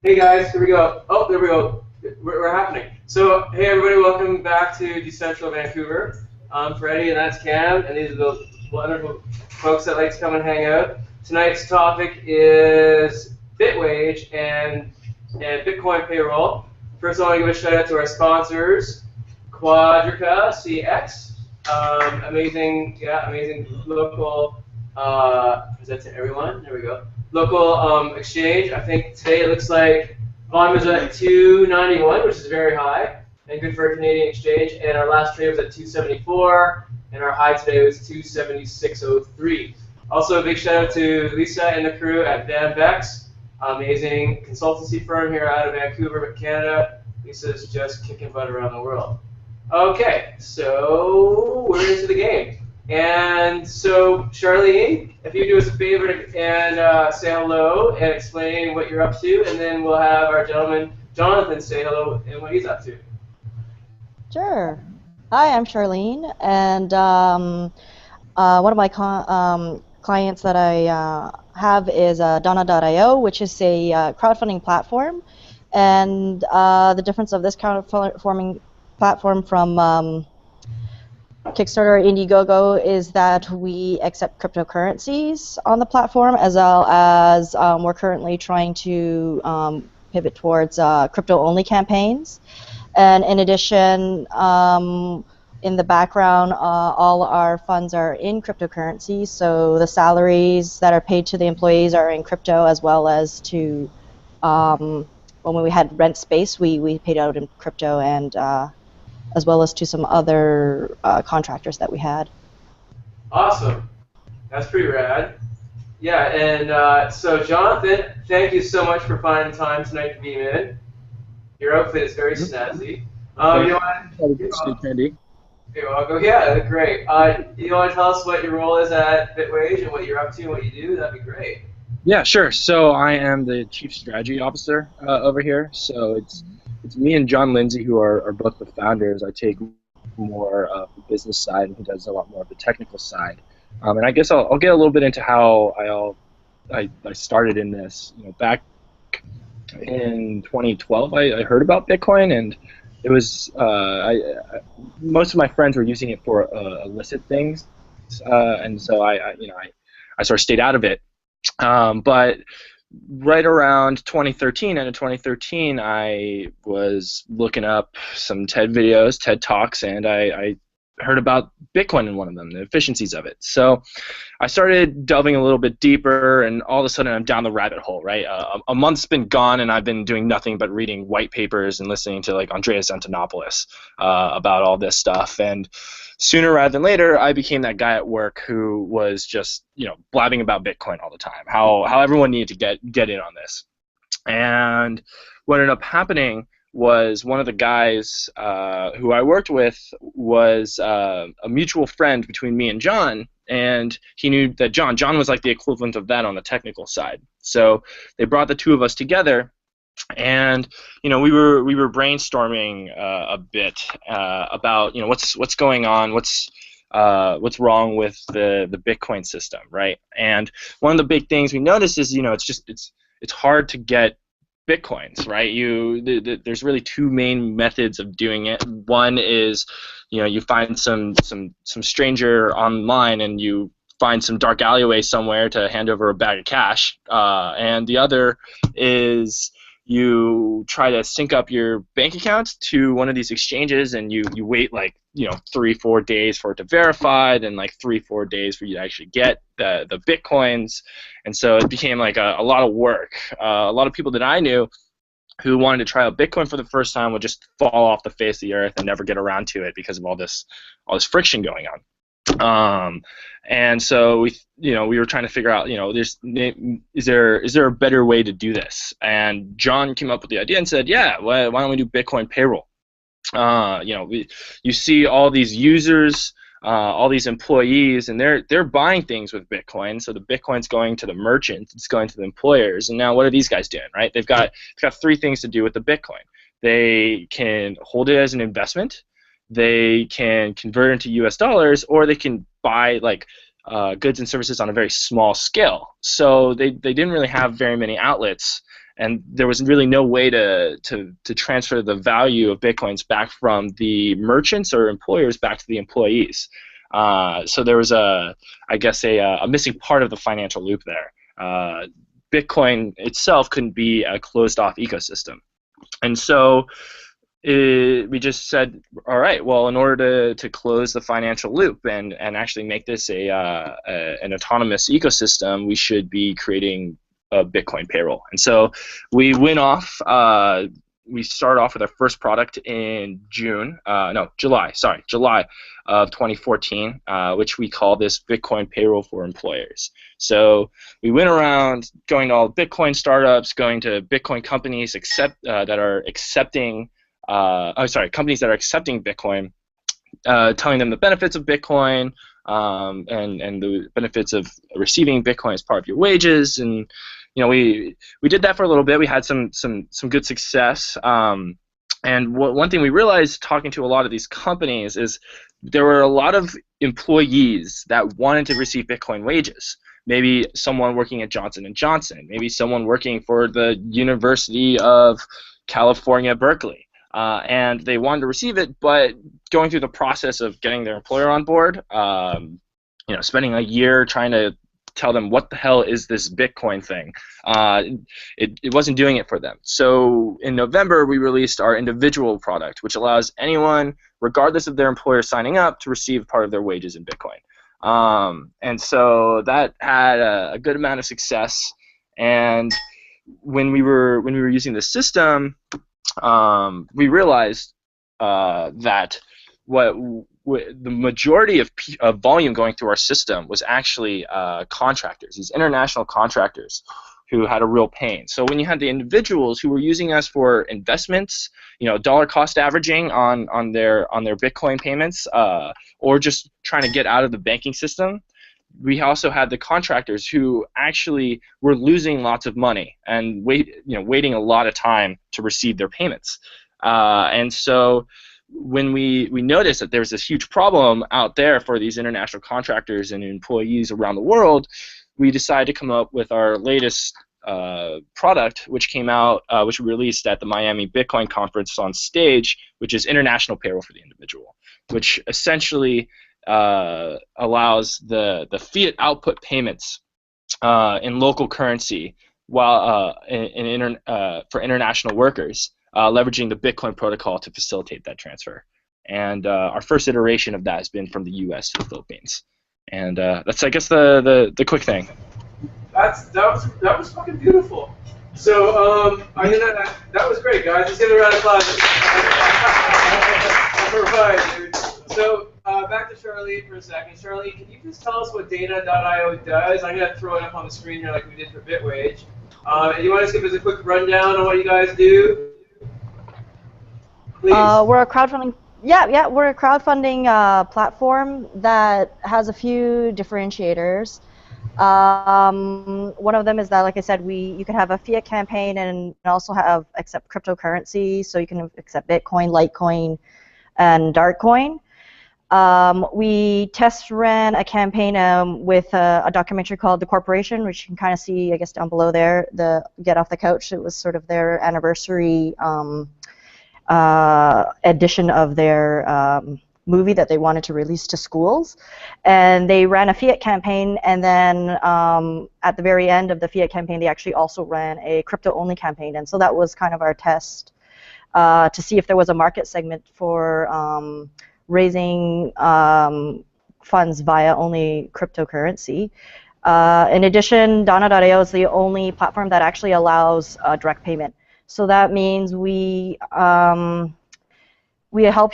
Hey guys, here we go. Oh, there we go. We're happening. So, hey everybody, welcome back to Decentral Vancouver. I'm Freddie, and that's Cam, and these are the wonderful folks that like to come and hang out. Tonight's topic is Bitwage and Bitcoin payroll. First, I want to give a shout out to our sponsors, Quadrica CX, amazing local. Present to everyone. There we go. Local exchange. I think today it looks like volume is at 291, which is very high and good for a Canadian exchange. And our last trade was at 274, and our high today was 276.03. Also, a big shout out to Lisa and the crew at Van Vex, amazing consultancy firm here out of Vancouver, Canada. Lisa's just kicking butt around the world. Okay, so we're into the game. And so, Charlene, if you do us a favor and say hello and explain what you're up to, and then we'll have our gentleman Jonathan say hello and what he's up to. Sure. Hi, I'm Charlene, and one of my clients that I have is Donna.io, which is a crowdfunding platform. And the difference of this crowdfunding platform from Kickstarter or Indiegogo is that we accept cryptocurrencies on the platform, as well as we're currently trying to pivot towards crypto-only campaigns. And in addition, in the background, all our funds are in cryptocurrency, so the salaries that are paid to the employees are in crypto, as well as to, when we had rent space, we paid out in crypto, and as well as to some other contractors that we had. Awesome. That's pretty rad. Yeah, and so Jonathan, thank you so much for finding time tonight to beam in. Your outfit is very snazzy. You want Candy. You're welcome. Yeah, great. You want to tell us what your role is at Bitwage and what you're up to and what you do? That'd be great. Yeah, sure. So I am the Chief Strategy Officer over here. So it's me and John Lindsay who are both the founders. I take more of the business side, and he does a lot more of the technical side. And I guess I'll get a little bit into how I started in this. Back in 2012, I heard about Bitcoin, and it was most of my friends were using it for illicit things, and so I sort of stayed out of it. But right around 2013, end of 2013, I was looking up some TED videos, TED Talks, and I heard about Bitcoin in one of them, the efficiencies of it. So I started delving a little bit deeper, and all of a sudden I'm down the rabbit hole, right? A month's been gone, and I've been doing nothing but reading white papers and listening to like Andreas Antonopoulos about all this stuff. And sooner rather than later, I became that guy at work who was just, blabbing about Bitcoin all the time, how everyone needed to get in on this. And what ended up happening was one of the guys who I worked with was a mutual friend between me and John, and he knew that John was like the equivalent of that on the technical side. So they brought the two of us together, and we were brainstorming a bit about what's going on, what's wrong with the Bitcoin system, right? And one of the big things we noticed is it's hard to get Bitcoins, right? There's really two main methods of doing it. One is, you find some stranger online and you find some dark alleyway somewhere to hand over a bag of cash, and the other is you try to sync up your bank account to one of these exchanges, and you wait 3-4 days for it to verify, then 3-4 days for you to actually get the Bitcoins. And so it became like a lot of work. A lot of people that I knew who wanted to try out Bitcoin for the first time would just fall off the face of the earth and never get around to it because of all this friction going on. And so we were trying to figure out, is there a better way to do this? And John came up with the idea and said, yeah, why don't we do Bitcoin payroll? You see all these users, all these employees, and they're buying things with Bitcoin. So the Bitcoin's going to the merchants, it's going to the employers. And now what are these guys doing, right? They've got three things to do with the Bitcoin. They can hold it as an investment, they can convert it into US dollars, or they can buy goods and services on a very small scale. So they didn't really have very many outlets. and there was really no way to transfer the value of Bitcoins back from the merchants or employers back to the employees. So there was I guess a missing part of the financial loop there. Bitcoin itself couldn't be a closed-off ecosystem. And so we just said, all right, well, in order to close the financial loop and actually make this an autonomous ecosystem, we should be creating a Bitcoin payroll. And so we went off. We started off with our first product in July of 2014, which we call this Bitcoin payroll for employers. So we went around going to all Bitcoin startups, going to Bitcoin companies that are accepting companies that are accepting Bitcoin, telling them the benefits of Bitcoin and the benefits of receiving Bitcoin as part of your wages. And we did that for a little bit. We had some good success. And one thing we realized talking to a lot of these companies is there were a lot of employees that wanted to receive Bitcoin wages. Maybe someone working at Johnson & Johnson, maybe someone working for the University of California, Berkeley. And they wanted to receive it, but going through the process of getting their employer on board, spending a year trying to tell them what the hell is this Bitcoin thing, it wasn't doing it for them. So in November, we released our individual product, which allows anyone, regardless of their employer signing up, to receive part of their wages in Bitcoin. And so that had a good amount of success. And when we were using the system, we realized that the majority of volume going through our system was actually contractors, these international contractors who had a real pain. So when you had the individuals who were using us for investments, dollar cost averaging on their Bitcoin payments, or just trying to get out of the banking system, we also had the contractors who actually were losing lots of money and waiting a lot of time to receive their payments. And so when we noticed that there's this huge problem out there for these international contractors and employees around the world, we decided to come up with our latest product, which came out, which we released at the Miami Bitcoin conference on stage, which is International Payroll for the Individual, which essentially allows the fiat output payments in local currency while for international workers, leveraging the Bitcoin protocol to facilitate that transfer. And our first iteration of that has been from the U.S. to the Philippines. And that's, I guess, the quick thing. That was fucking beautiful. So that was great, guys. Let's give it a round of applause. All right, dude. So back to Charlene for a second. Charlene, can you just tell us what Data.io does? I'm gonna throw it up on the screen here like we did for Bitwage. And you want to give us a quick rundown on what you guys do? Please. We're a crowdfunding. Yeah, we're a crowdfunding platform that has a few differentiators. One of them is that, like I said, you can have a fiat campaign and also accept cryptocurrency, so you can accept Bitcoin, Litecoin, and Dartcoin. We test ran a campaign with a documentary called The Corporation, which you can kind of see, I guess, down below there, the Get Off the Couch. It was sort of their anniversary edition of their movie that they wanted to release to schools. And they ran a fiat campaign, and then at the very end of the fiat campaign, they actually also ran a crypto-only campaign. And so that was kind of our test to see if there was a market segment for raising funds via only cryptocurrency. In addition, Dana.io is the only platform that actually allows direct payment. So that means we help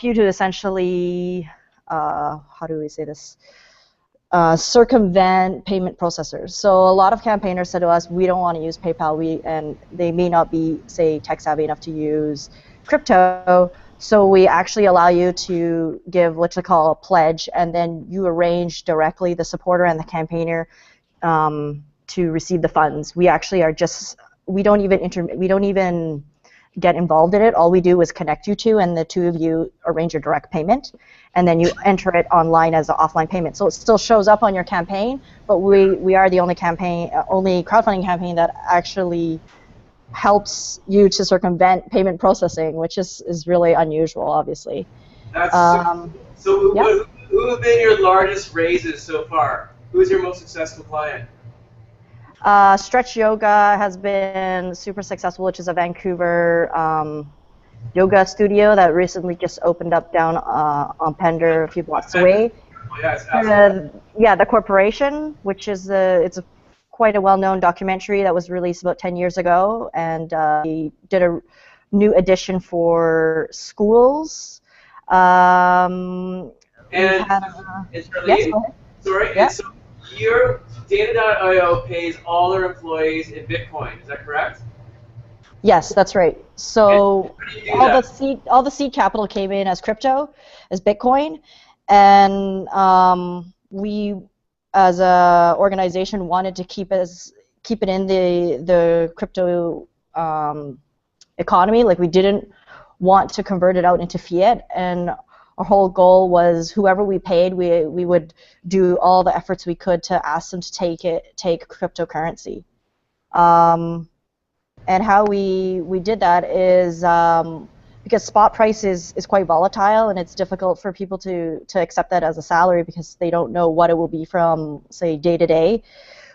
you to essentially, how do we say this, circumvent payment processors. So a lot of campaigners said to us, we don't want to use PayPal, and they may not be, say, tech savvy enough to use crypto. So we actually allow you to give what we call a pledge, and then you arrange directly the supporter and the campaigner to receive the funds. We actually are just, we don't even get involved in it. All we do is connect you two, and the two of you arrange your direct payment, and then you enter it online as an offline payment. So it still shows up on your campaign, but we are the only crowdfunding campaign that actually helps you to circumvent payment processing, which is really unusual, obviously. That's so. Yeah. Who have been your largest raises so far? Who's your most successful client? Stretch Yoga has been super successful, which is a Vancouver yoga studio that recently just opened up down on Pender, a few blocks away. Yeah, the corporation, which is quite a well-known documentary that was released about 10 years ago, and we did a new edition for schools. And Charlene, yes, sorry, yeah. and so your Data.io pays all their employees in Bitcoin. Is that correct? Yes, that's right. So all the seed capital came in as crypto, as Bitcoin, and we, as a organization, wanted to keep it in the crypto economy. Like, we didn't want to convert it out into fiat, and our whole goal was whoever we paid, we would do all the efforts we could to ask them to take cryptocurrency. And how we did that is because spot price is quite volatile, and it's difficult for people to accept that as a salary because they don't know what it will be from, say, day to day.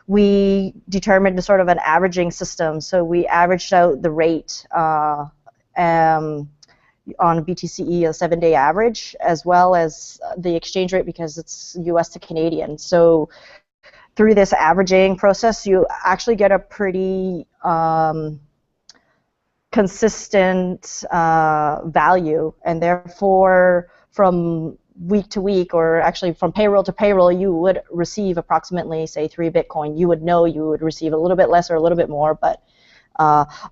We determined sort of an averaging system. So we averaged out the rate on BTCE, a 7-day average, as well as the exchange rate because it's US to Canadian. So through this averaging process, you actually get a pretty consistent value, and therefore from week to week, or actually from payroll to payroll, you would receive approximately, say, 3 Bitcoin. You would know you would receive a little bit less or a little bit more, but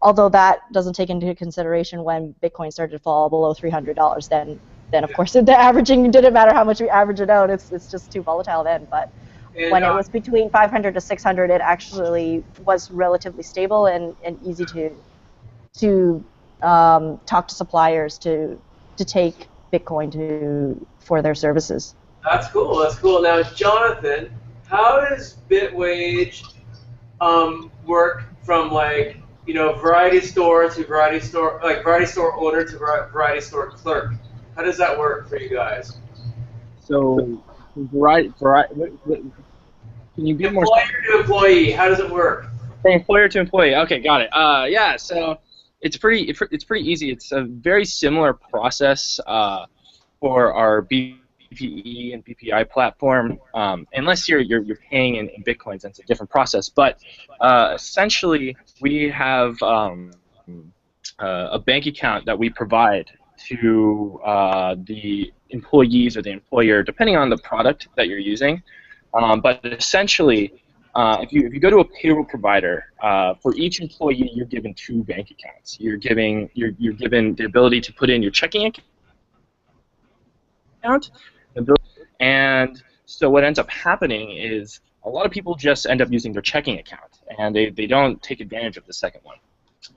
although that doesn't take into consideration when Bitcoin started to fall below $300, then of course the averaging didn't matter how much we average it out. It's just too volatile then. But when it was between 500 to 600, it actually was relatively stable and easy to talk to suppliers to take Bitcoin for their services. That's cool. That's cool. Now, Jonathan, how does Bitwage work from, like, variety store to variety store, like variety store owner to variety store clerk? How does that work for you guys? So, can you give more? Employer to employee. How does it work? Employer to employee. Okay, got it. Yeah. So it's pretty easy. It's a very similar process for our BPE and BPI platform. Unless you're paying in Bitcoins, that's a different process. But essentially, we have a bank account that we provide to the employees or the employer, depending on the product that you're using. But essentially, if you go to a payroll provider, for each employee, you're given 2 bank accounts. You're given the ability to put in your checking account, and so what ends up happening is a lot of people just end up using their checking account, and they don't take advantage of the second one.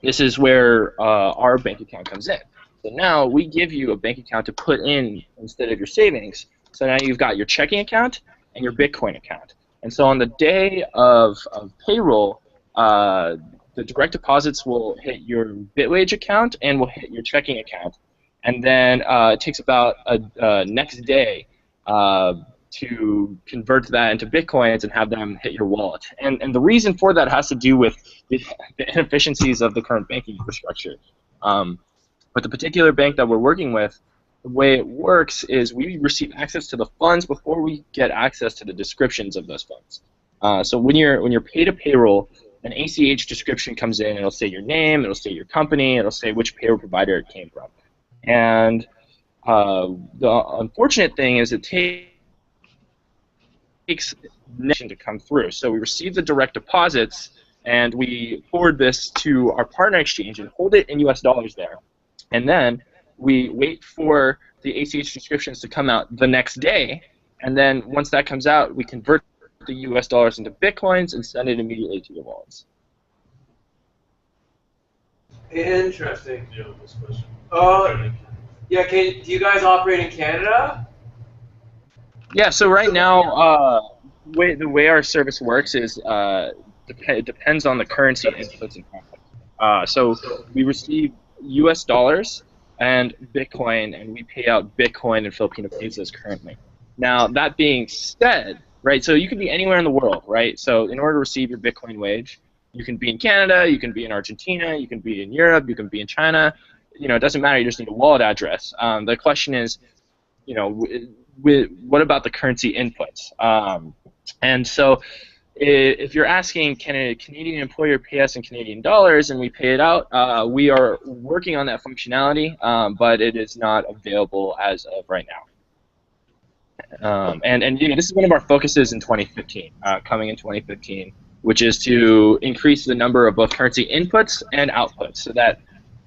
This is where our bank account comes in. So now we give you a bank account to put in instead of your savings. So now you've got your checking account and your Bitcoin account. And so on the day of payroll, the direct deposits will hit your Bitwage account and will hit your checking account. And then it takes about a next day to convert that into Bitcoins and have them hit your wallet. And the reason for that has to do with the inefficiencies of the current banking infrastructure. But the particular bank that we're working with, the way it works is we receive access to the funds before we get access to the descriptions of those funds. So when you're paid a payroll, an ACH description comes in. It'll say your name, it'll say your company, it'll say which payroll provider it came from. And the unfortunate thing is it takes to come through. So we receive the direct deposits, and we forward this to our partner exchange and hold it in US dollars there. And then we wait for the ACH descriptions to come out the next day, and then once that comes out, we convert the US dollars into Bitcoins and send it immediately to your wallets. Interesting. Yeah, do you guys operate in Canada? Yeah, so right now, the way our service works is it depends on the currency inputs and outputs. So we receive U.S. dollars and Bitcoin, and we pay out Bitcoin and Filipino pesos currently. Now, that being said, right, so you can be anywhere in the world, right? So in order to receive your Bitcoin wage, you can be in Canada, you can be in Argentina, you can be in Europe, you can be in China. It doesn't matter. You just need a wallet address. The question is, what about the currency inputs? And so if you're asking, can a Canadian employer pay us in Canadian dollars and we pay it out, we are working on that functionality, but it is not available as of right now. And this is one of our focuses in 2015, coming in 2015, which is to increase the number of both currency inputs and outputs so that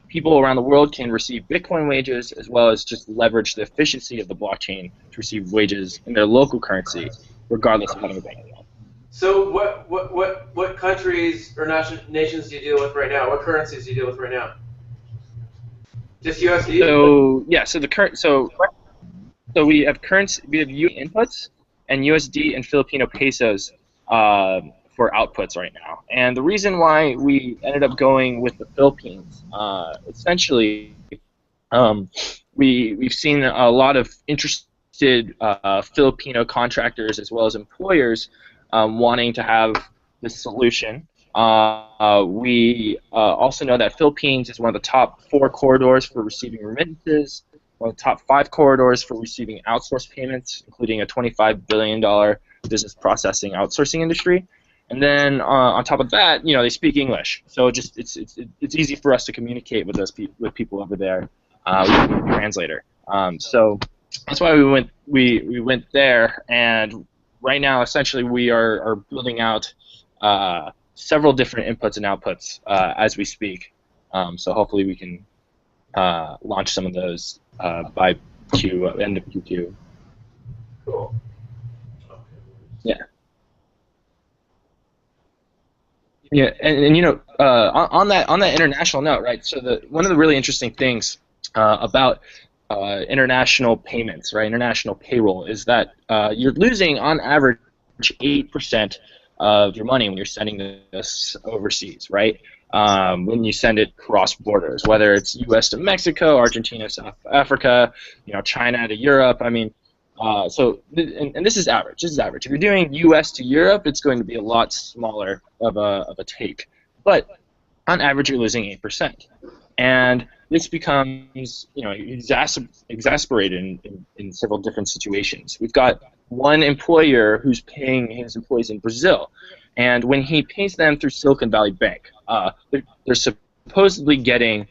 people around the world can receive Bitcoin wages as well as just leverage the efficiency of the blockchain to receive wages in their local currency, regardless of having a bank account. So what countries or nations do you deal with right now? What currencies do you deal with right now? Just USD? So yeah, so we have U inputs and USD and Filipino pesos for outputs right now. And the reason why we ended up going with the Philippines, essentially, we've seen a lot of interested Filipino contractors as well as employers wanting to have this solution. We also know that Philippines is one of the top 4 corridors for receiving remittances, one of the top 5 corridors for receiving outsourced payments, including a $25 billion business processing outsourcing industry. And then on top of that, they speak English, so it's easy for us to communicate with with people over there with a translator. So that's why we went there, and right now essentially we are building out several different inputs and outputs as we speak. So hopefully we can launch some of those by end of Q2. Cool. Yeah. Yeah, and on that international note, right? So one of the really interesting things about international payments, right? International payroll is that you're losing on average 8% of your money when you're sending this overseas, right? When you send it cross borders, whether it's U.S. to Mexico, Argentina, South Africa, China to Europe. I mean, and this is average. This is average. If you're doing U.S. to Europe, it's going to be a lot smaller of a take. But on average, you're losing 8%, and this becomes exasperated in several different situations. We've got one employer who's paying his employees in Brazil, and when he pays them through Silicon Valley Bank, they're supposedly getting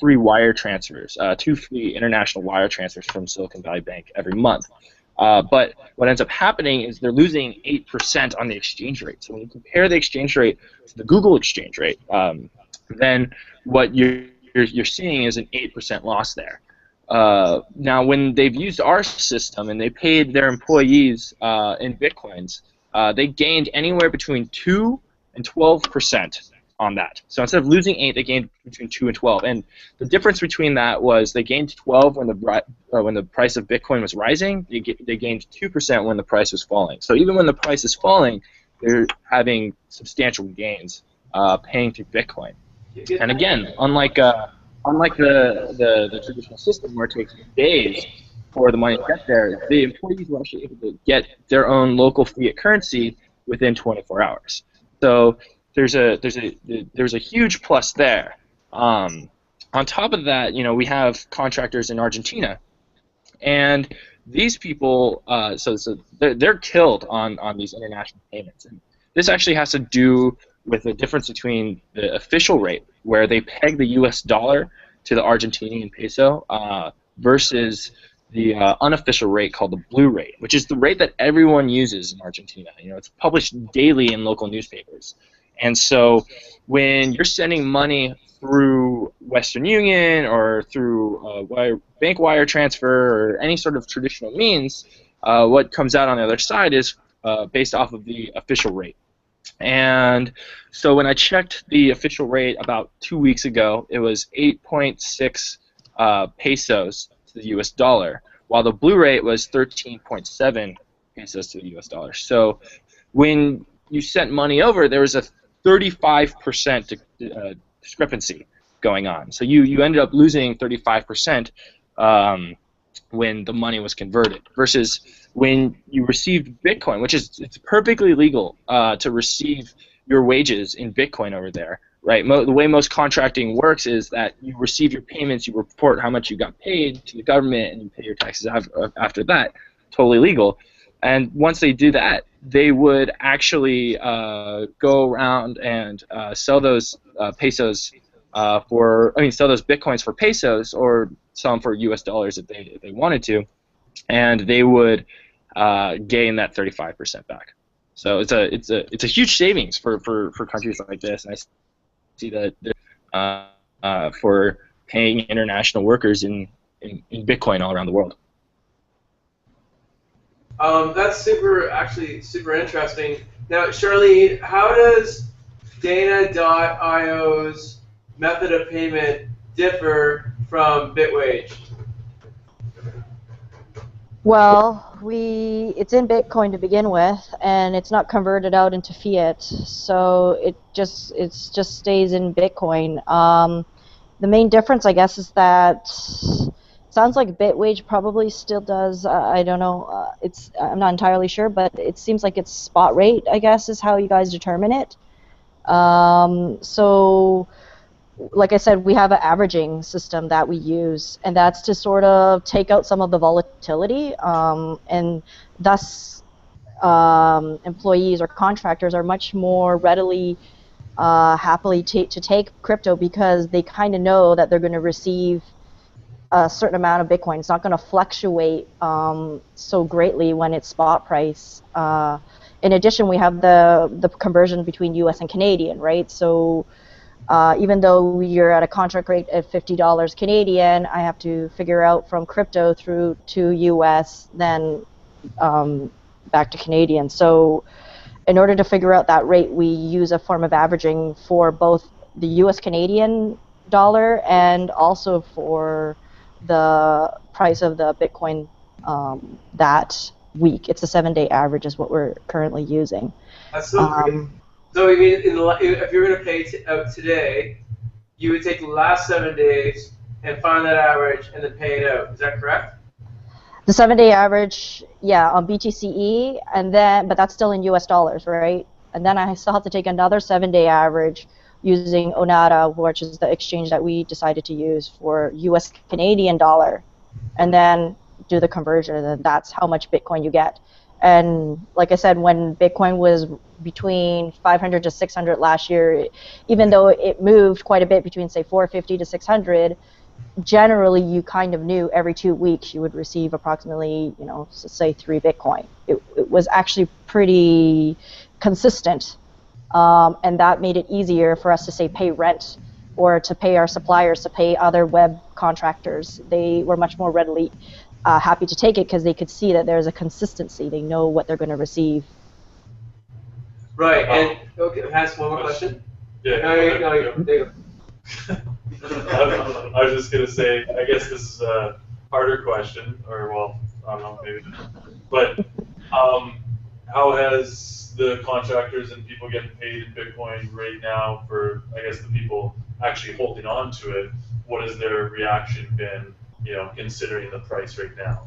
3 wire transfers, 2 free international wire transfers from Silicon Valley Bank every month. But what ends up happening is they're losing 8% on the exchange rate. So when you compare the exchange rate to the Google exchange rate, then what you're seeing is an 8% loss there. Now, when they've used our system and they paid their employees in Bitcoins, they gained anywhere between 2 and 12% on that. So instead of losing 8, they gained between 2 and 12. And the difference between that was they gained 12 when the price of Bitcoin was rising. They gained 2% when the price was falling. So even when the price is falling, they're having substantial gains paying through Bitcoin. And again, unlike the traditional system where it takes days for the money to get there, the employees were actually able to get their own local fiat currency within 24 hours. So there's a huge plus there. On top of that, we have contractors in Argentina, and these people, so they're killed on these international payments. And this actually has to do with the difference between the official rate, where they peg the U.S. dollar to the Argentinian peso, versus the unofficial rate called the blue rate, which is the rate that everyone uses in Argentina. It's published daily in local newspapers. And so when you're sending money through Western Union or through bank wire transfer or any sort of traditional means, what comes out on the other side is based off of the official rate. And so when I checked the official rate about 2 weeks ago, it was 8.6 pesos to the U.S. dollar, while the blue rate was 13.7 pesos to the U.S. dollar. So when you sent money over, there was a 35% discrepancy going on. So you ended up losing 35% when the money was converted, versus when you received Bitcoin, which is it's perfectly legal to receive your wages in Bitcoin over there, right? The way most contracting works is that you receive your payments, you report how much you got paid to the government, and you pay your taxes after that. Totally legal. And once they do that, they would actually go around and sell those pesos sell those bitcoins for pesos, or sell them for US dollars if they wanted to, and they would gain that 35% back. So it's a huge savings for countries like this, and I see that for paying international workers in Bitcoin all around the world. That's actually super interesting. Now, Charlene, how does Dana.io's method of payment differ from Bitwage? Well, it's in Bitcoin to begin with, and it's not converted out into fiat, so it just stays in Bitcoin. The main difference, I guess, is that sounds like Bitwage probably still does. I don't know. I'm not entirely sure, but it seems like it's spot rate, I guess, is how you guys determine it. So, like I said, we have an averaging system that we use, and that's to sort of take out some of the volatility, and thus employees or contractors are much more readily happily to take crypto, because they kind of know that they're going to receive a certain amount of Bitcoin. It's not going to fluctuate so greatly when it's spot price. In addition, we have the conversion between US and Canadian, right? So even though you're at a contract rate at $50 Canadian, I have to figure out from crypto through to US, then back to Canadian. So in order to figure out that rate, we use a form of averaging for both the US Canadian dollar and also for the price of the Bitcoin that week. It's a 7-day average is what we're currently using. That's so great. So you mean if you're going to pay out today, you would take the last 7 days and find that average and then pay it out. Is that correct? The 7-day average, yeah, on BTCE, but that's still in US dollars, right? And then I still have to take another 7-day average using Onada, which is the exchange that we decided to use for US Canadian dollar, and then do the conversion, and then that's how much Bitcoin you get. And like I said, when Bitcoin was between 500 to 600 last year, even though it moved quite a bit between, say, 450 to 600, generally you kind of knew every 2 weeks you would receive approximately, say 3 Bitcoin. It was actually pretty consistent, and that made it easier for us to, say, pay rent or to pay our suppliers, to pay other web contractors. They were much more readily happy to take it because they could see that there's a consistency. They know what they're going to receive. Right, and okay, ask one more question. Yeah. No, there you go. I was just gonna say, I guess this is a harder question, or well, I don't know, maybe. But how has the contractors and people getting paid in Bitcoin right now, for I guess the people actually holding on to it, what has their reaction been? Considering the price right now,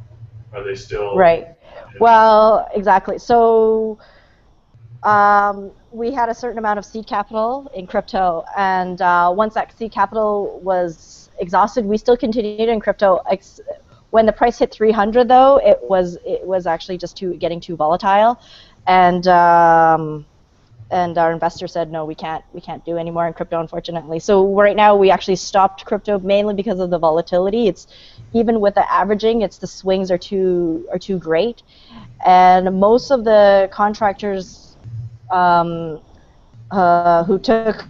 are they still right? Well, exactly. So we had a certain amount of seed capital in crypto, and once that seed capital was exhausted, we still continued in crypto. When the price hit 300, though, it was actually just getting too volatile, and our investor said, no, we can't do any more in crypto, unfortunately. So right now we actually stopped crypto mainly because of the volatility. It's even with the averaging, the swings are too great, and most of the contractors who took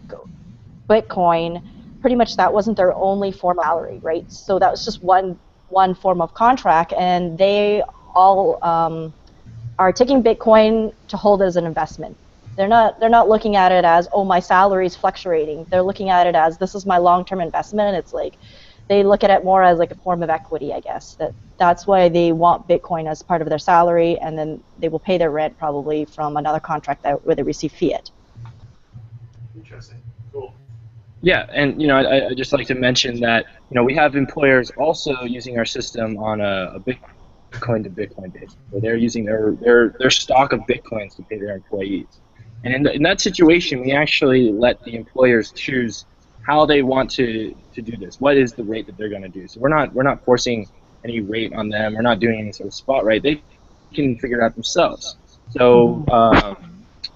Bitcoin, pretty much that wasn't their only form of salary, right? So that was just one form of contract, and they all are taking Bitcoin to hold as an investment. They're not looking at it as, oh, my salary is fluctuating. They're looking at it as, this is my long-term investment. It's like they look at it more as like a form of equity, I guess. That's why they want Bitcoin as part of their salary, and then they will pay their rent probably from another contract where they receive fiat. Interesting. Cool. Yeah, and I just like to mention that we have employers also using our system on a Bitcoin to Bitcoin basis, where they're using their stock of Bitcoins to pay their employees. And in that situation, we actually let the employers choose how they want to do this. What is the rate that they're going to do? So we're not forcing any rate on them. We're not doing any sort of spot rate. They can figure it out themselves. So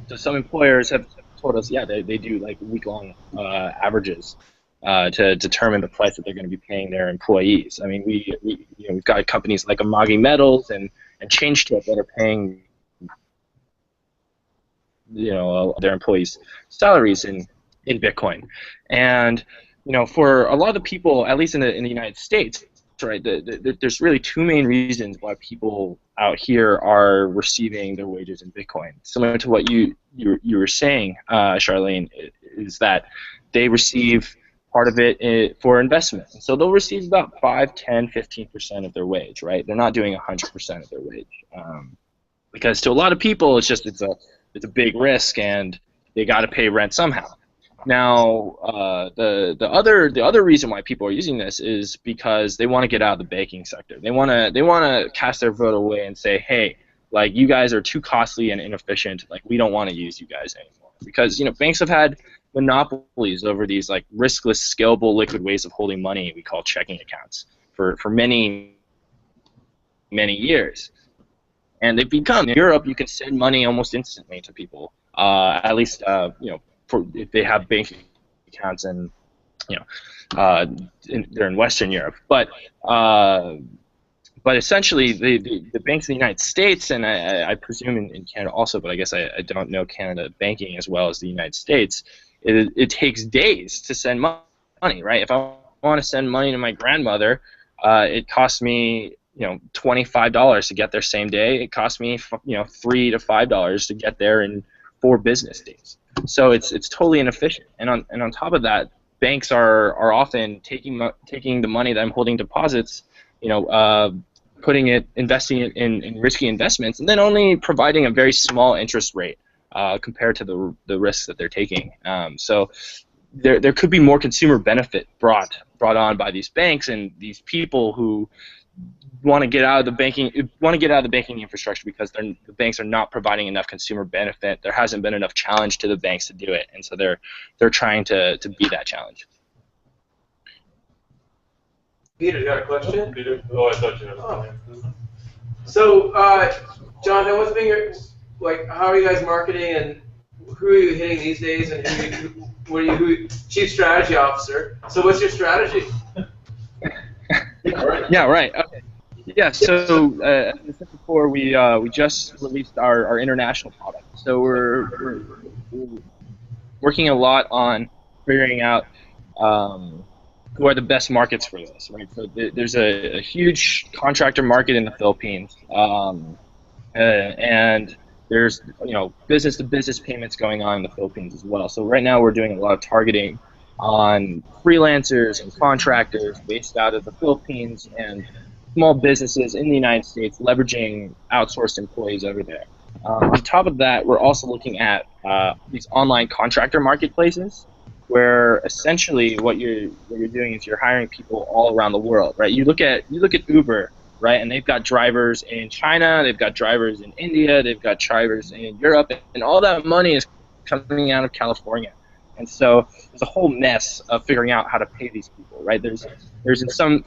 so some employers have told us, yeah, they do like week-long averages to determine the price that they're going to be paying their employees. I mean, we've got companies like Amagi Metals and ChangeTip that are paying their employees' salaries in Bitcoin, and for a lot of the people, at least in the United States, right, there's really two main reasons why people out here are receiving their wages in Bitcoin. Similar to what you were saying, Charlene, is that they receive part of it for investment. So they'll receive about 5, 10, 15% of their wage, right? They're not doing 100% of their wage. Because to a lot of people, it's a big risk, and they got to pay rent somehow. Now, the other reason why people are using this is because they want to get out of the banking sector. They want to cast their vote away and say, hey, like, you guys are too costly and inefficient. Like, we don't want to use you guys anymore, because banks have had monopolies over these like riskless, scalable, liquid ways of holding money we call checking accounts for many years. And they've become, in Europe, you can send money almost instantly to people. At least, if they have bank accounts, and they're in Western Europe. But essentially, the banks in the United States, and I presume in Canada also, but I guess I don't know Canada banking as well as the United States. It takes days to send money, right? If I want to send money to my grandmother, it costs me $25 to get there same day. It costs me $3 to $5 to get there in 4 business days. So it's totally inefficient. And on top of that, banks are often taking the money that I'm holding deposits, investing it in risky investments, and then only providing a very small interest rate compared to the risks that they're taking. So there could be more consumer benefit brought on by these banks and these people who want to get out of the banking infrastructure, because the banks are not providing enough consumer benefit. There hasn't been enough challenge to the banks to do it, and so they're trying to be that challenge. Peter, you got a question? Peter? Oh, I thought you had a comment. So, John, what's been how are you guys marketing, and who are you hitting these days, and who Chief Strategy Officer? So what's your strategy? Yeah, right. Okay. Yeah, so as I said before, we just released our international product. So we're working a lot on figuring out who are the best markets for this, right? So there's a huge contractor market in the Philippines, and there's business-to-business payments going on in the Philippines as well. So right now we're doing a lot of targeting on freelancers and contractors based out of the Philippines and small businesses in the United States leveraging outsourced employees over there. On top of that, we're also looking at these online contractor marketplaces, where essentially what you're doing is you're hiring people all around the world, right? You look at Uber, right, and they've got drivers in China, they've got drivers in India, they've got drivers in Europe, and all that money is coming out of California. And so there's a whole mess of figuring out how to pay these people, right? There's in some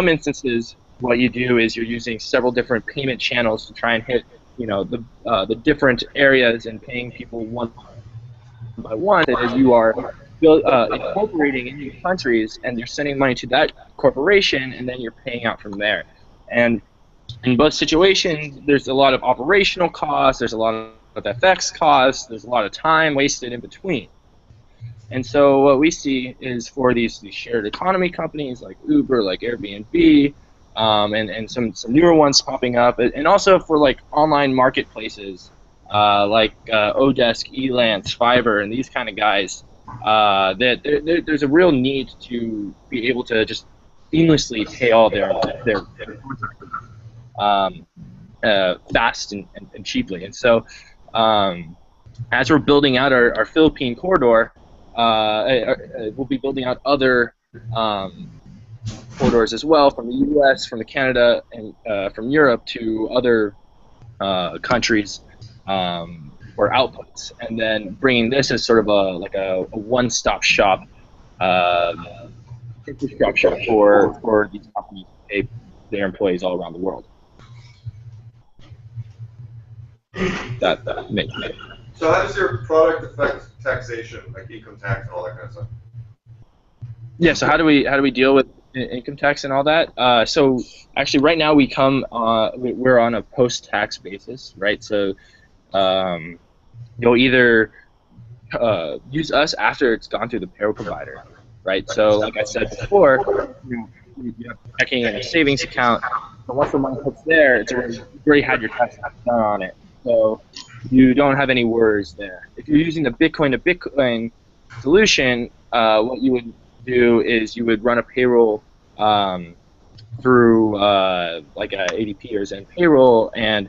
instances, what you do is you're using several different payment channels to try and hit the different areas and paying people one by one. As you are incorporating in new countries, and you're sending money to that corporation, and then you're paying out from there. And in both situations, there's a lot of operational costs, there's a lot of FX costs, there's a lot of time wasted in between. And so what we see is for these shared economy companies like Uber, like Airbnb, and some newer ones popping up, and also for like online marketplaces like Odesk, Elance, Fiverr, and these kind of guys, there's a real need to be able to just seamlessly pay all their fast and cheaply. And so as we're building out our Philippine corridor, we'll be building out other corridors as well, from the U.S., from the Canada, and from Europe to other countries for outputs, and then bringing this as sort of a one-stop shop infrastructure for these companies to pay their employees all around the world. That makes sense. So how does your product affect taxation, like income tax and all that kind of stuff? Yeah. So how do we deal with income tax and all that? So actually, right now we're on a post-tax basis, right? So you'll either use us after it's gone through the payroll provider, right? So like I said before, you have checking and a savings account, but once the money hits there, you've already had your tax done on it, so you don't have any worries there. If you're using the Bitcoin to Bitcoin solution, what you would do is you would run a payroll through like a ADP or Zen payroll, and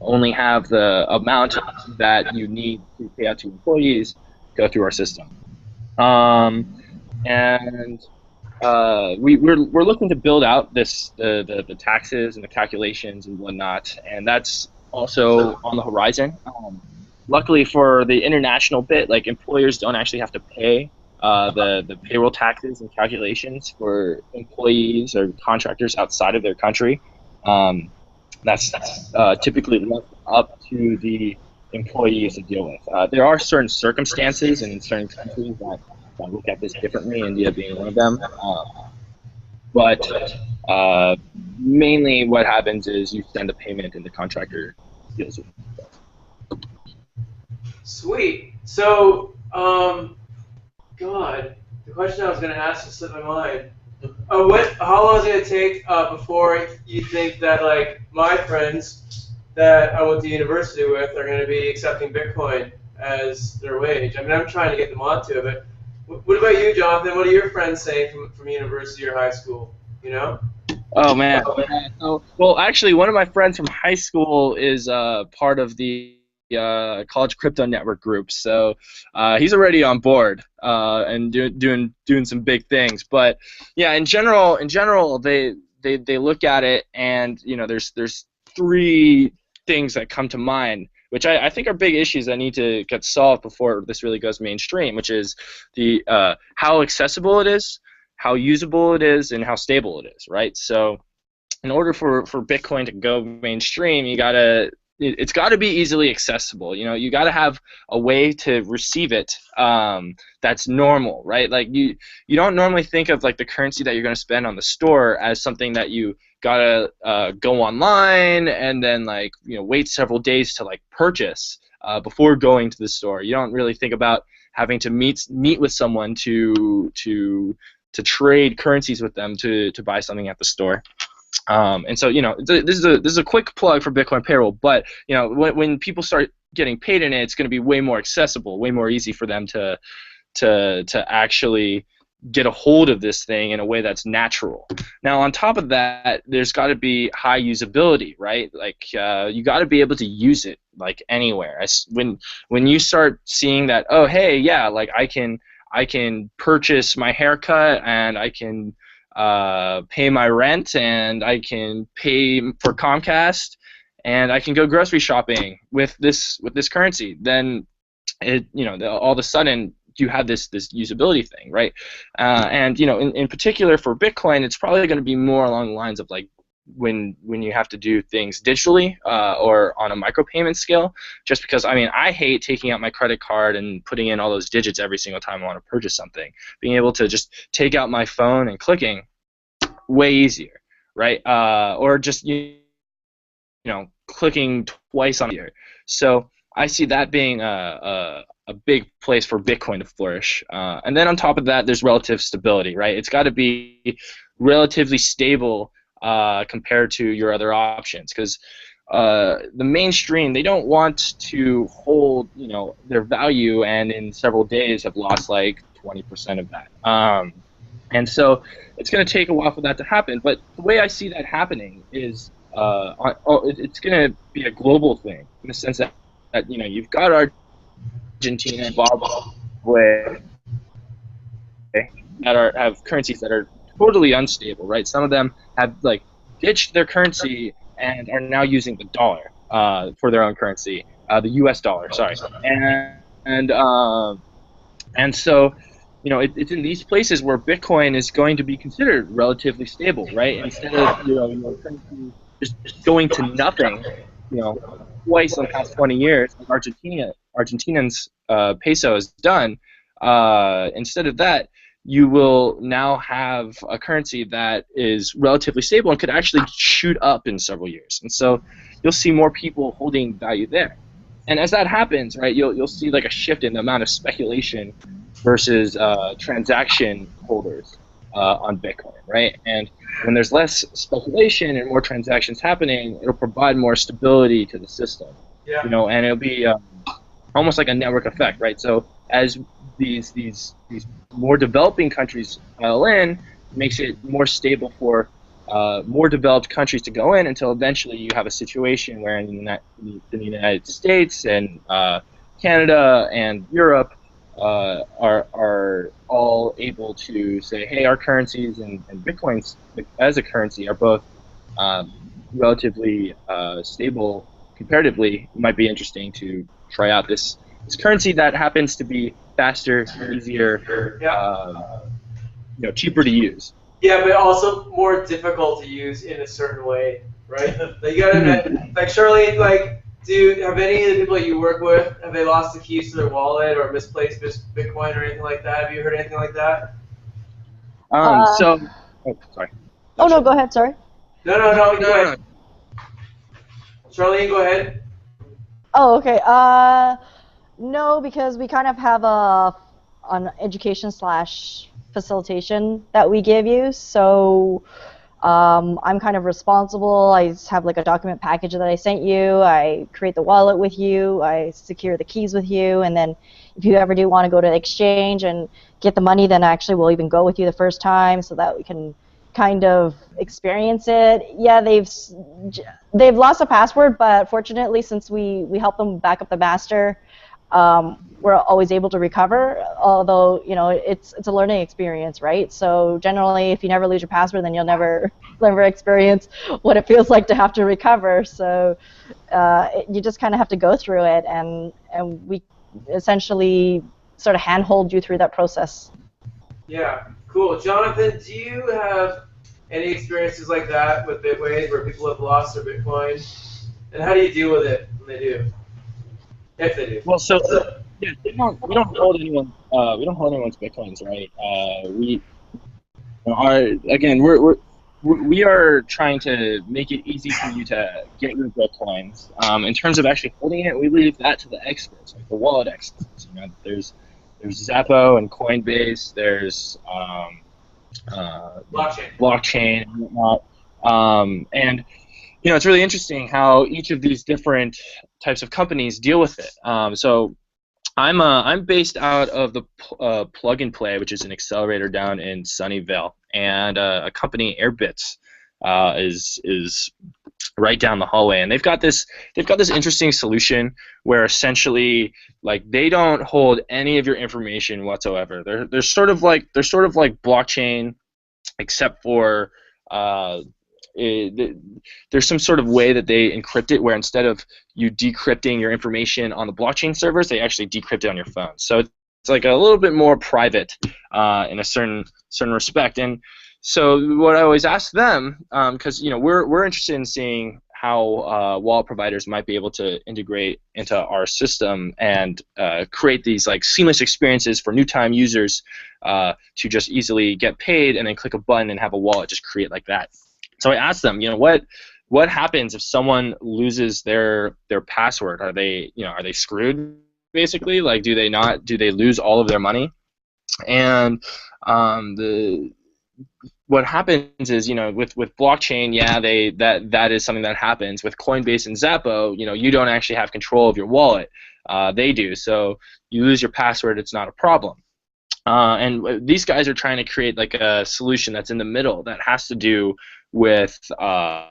only have the amount that you need to pay out to employees go through our system. And we're looking to build out the taxes and the calculations and whatnot, and that's also on the horizon. Luckily for the international bit, like employers don't actually have to pay the payroll taxes and calculations for employees or contractors outside of their country. That's typically left up to the employees to deal with. There are certain circumstances in certain countries that look at this differently, India being one of them. But mainly what happens is you send a payment and the contractor deals with it. Sweet. So, God, the question I was going to ask just slipped my mind. How long is it going to take before you think that, like, my friends that I went to university with are going to be accepting Bitcoin as their wage? I mean, I'm trying to get them onto it, but what about you, Jonathan? What are your friends saying from university or high school? You know? Oh man. Well, actually, one of my friends from high school is part of the college crypto network group, so he's already on board and doing some big things. But yeah, in general, they look at it, and you know, there's three things that come to mind, which I think are big issues that need to get solved before this really goes mainstream, which is the how accessible it is, how usable it is, and how stable it is, right? So in order for Bitcoin to go mainstream, it's got to be easily accessible. You know, you got to have a way to receive it that's normal, right? Like you don't normally think of like the currency that you're going to spend on the store as something that you gotta go online and then like, you know, wait several days to like purchase before going to the store. You don't really think about having to meet with someone to trade currencies with them to buy something at the store. And so, you know, this is a quick plug for Bitcoin payroll, but you know, when people start getting paid in it, it's going to be way more accessible, way more easy for them to actually get a hold of this thing in a way that's natural. Now, on top of that, there's got to be high usability, right? Like you got to be able to use it like anywhere. When you start seeing that, oh hey, yeah, like I can purchase my haircut, and I can pay my rent, and I can pay for Comcast, and I can go grocery shopping with this currency, then all of a sudden you have this usability thing, right? And you know, in particular for Bitcoin, it's probably going to be more along the lines of like when you have to do things digitally or on a micropayment scale, just because I mean I hate taking out my credit card and putting in all those digits every single time I want to purchase something. Being able to just take out my phone and clicking, way easier, right? Or just clicking twice on here. So I see that being a big place for Bitcoin to flourish. And then on top of that, there's relative stability, right? It's got to be relatively stable compared to your other options, because the mainstream, they don't want to hold their value and in several days have lost like 20% of that. And so it's going to take a while for that to happen. But the way I see that happening is it's going to be a global thing in the sense that you've got Argentina involved way that have currencies that are totally unstable, right? Some of them have like ditched their currency and are now using the dollar for their own currency, the U.S. dollar, sorry, and and so, it's in these places where Bitcoin is going to be considered relatively stable, right? Instead of your currency just going to nothing, twice in the past 20 years, like Argentinian's peso has done. Instead of that, you will now have a currency that is relatively stable and could actually shoot up in several years. And so you'll see more people holding value there. And as that happens, right, you'll see like a shift in the amount of speculation versus transaction holders on Bitcoin, right? And when there's less speculation and more transactions happening, it'll provide more stability to the system. Yeah. And it'll be almost like a network effect, right? So as these more developing countries pile in, it makes it more stable for more developed countries to go in until eventually you have a situation where in the United States and Canada and Europe are all able to say, hey, our currencies and Bitcoin as a currency are both relatively stable comparatively. It might be interesting to try out this currency that happens to be faster, easier, cheaper to use. Yeah, but also more difficult to use in a certain way, right? Like you gotta admit, like Charlene, like, have any of the people that you work with, have they lost the keys to their wallet or misplaced Bitcoin or anything like that? Have you heard anything like that? Sorry. Oh no, go ahead. Sorry. No, go ahead. Charlene, go ahead. Oh, okay. No, because we kind of have an education / facilitation that we give you. So I'm kind of responsible. I have like a document package that I sent you. I create the wallet with you. I secure the keys with you. And then if you ever do want to go to exchange and get the money, then actually we'll even go with you the first time so that we can kind of experience it. Yeah, they've lost a password, but fortunately, since we help them back up the master, we're always able to recover. Although it's a learning experience, right? So generally, if you never lose your password, then you'll never experience what it feels like to have to recover. So you just kind of have to go through it, and we essentially sort of handhold you through that process. Yeah, cool. Jonathan, do you have any experiences like that with Bitwage where people have lost their Bitcoin? And how do you deal with it when they do? If they do. Well, so yeah, we don't hold anyone's Bitcoins, right? We are trying to make it easy for you to get your Bitcoins. In terms of actually holding it, we leave that to the experts, like the wallet experts. There's Zappo and Coinbase. There's blockchain and whatnot. And it's really interesting how each of these different types of companies deal with it. So I'm based out of the Plug and Play, which is an accelerator down in Sunnyvale, and a company, Airbits, is right down the hallway, and they've got this interesting solution where essentially like they don't hold any of your information whatsoever. They're sort of like blockchain, except for there's some sort of way that they encrypt it where instead of you decrypting your information on the blockchain servers, they actually decrypt it on your phone. So it's like a little bit more private in a certain respect. And so what I always ask them, because we're interested in seeing how wallet providers might be able to integrate into our system and create these like seamless experiences for new time users to just easily get paid and then click a button and have a wallet just create like that. So I asked them, what happens if someone loses their password? Are they screwed basically? Like, do they lose all of their money? And what happens is, with blockchain, yeah, that is something that happens. With Coinbase and Zappo, you don't actually have control of your wallet. They do. So you lose your password, it's not a problem. And these guys are trying to create like a solution that's in the middle that has to do with the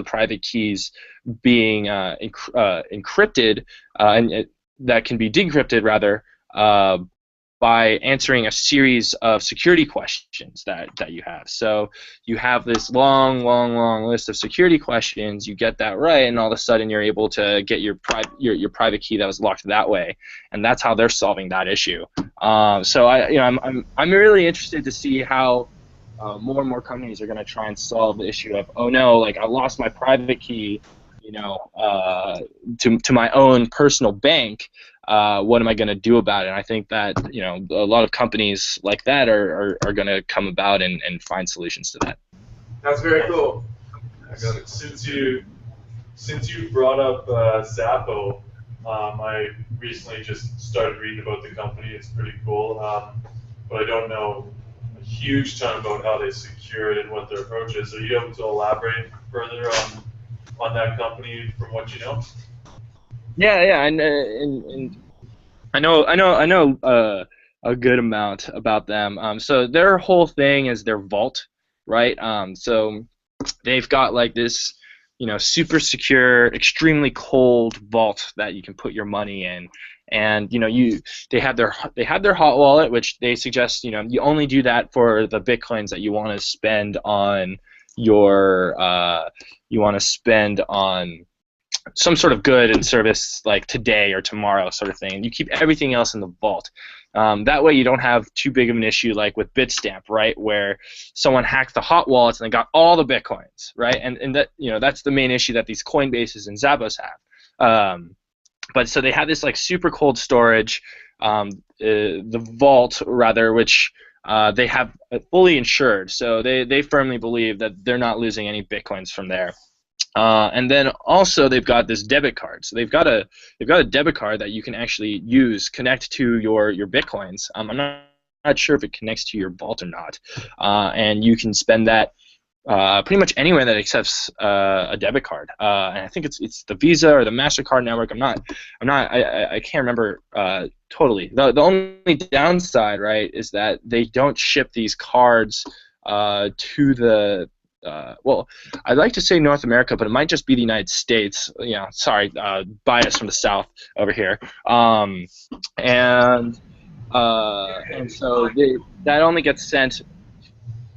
private keys being encrypted, and that can be decrypted rather by answering a series of security questions that you have. So you have this long list of security questions. You get that right, and all of a sudden you're able to get your private key that was locked that way, and that's how they're solving that issue. So I'm really interested to see how more and more companies are going to try and solve the issue of, oh no, like I lost my private key, to my own personal bank. What am I going to do about it? And I think that a lot of companies like that are going to come about and find solutions to that. That's very cool. Since you brought up Zappo, I recently just started reading about the company. It's pretty cool, but I don't know a huge ton about how they secure it and what their approach is. Are you able to elaborate further on that company from what you know? Yeah, and I know a good amount about them. So their whole thing is their vault, right? So they've got like this, super secure, extremely cold vault that you can put your money in, and they have their hot wallet, which they suggest you only do that for the bitcoins that you want to spend on your some sort of good and service like today or tomorrow sort of thing, and you keep everything else in the vault. That way you don't have too big of an issue like with Bitstamp, right, where someone hacked the hot wallets and they got all the bitcoins, right, and that that's the main issue that these Coinbases and Zappos have. But so they have this like super cold storage, the vault rather, which they have fully insured, so they firmly believe that they're not losing any bitcoins from there. And then also they've got this debit card. So they've got a debit card that you can actually use, connect to your bitcoins. I'm not sure if it connects to your vault or not, and you can spend that pretty much anywhere that accepts a debit card. And I think it's the Visa or the MasterCard network. I can't remember totally. The only downside, right, is that they don't ship these cards to the well, I'd like to say North America, but it might just be the United States. Sorry, bias from the South over here. And so that only gets sent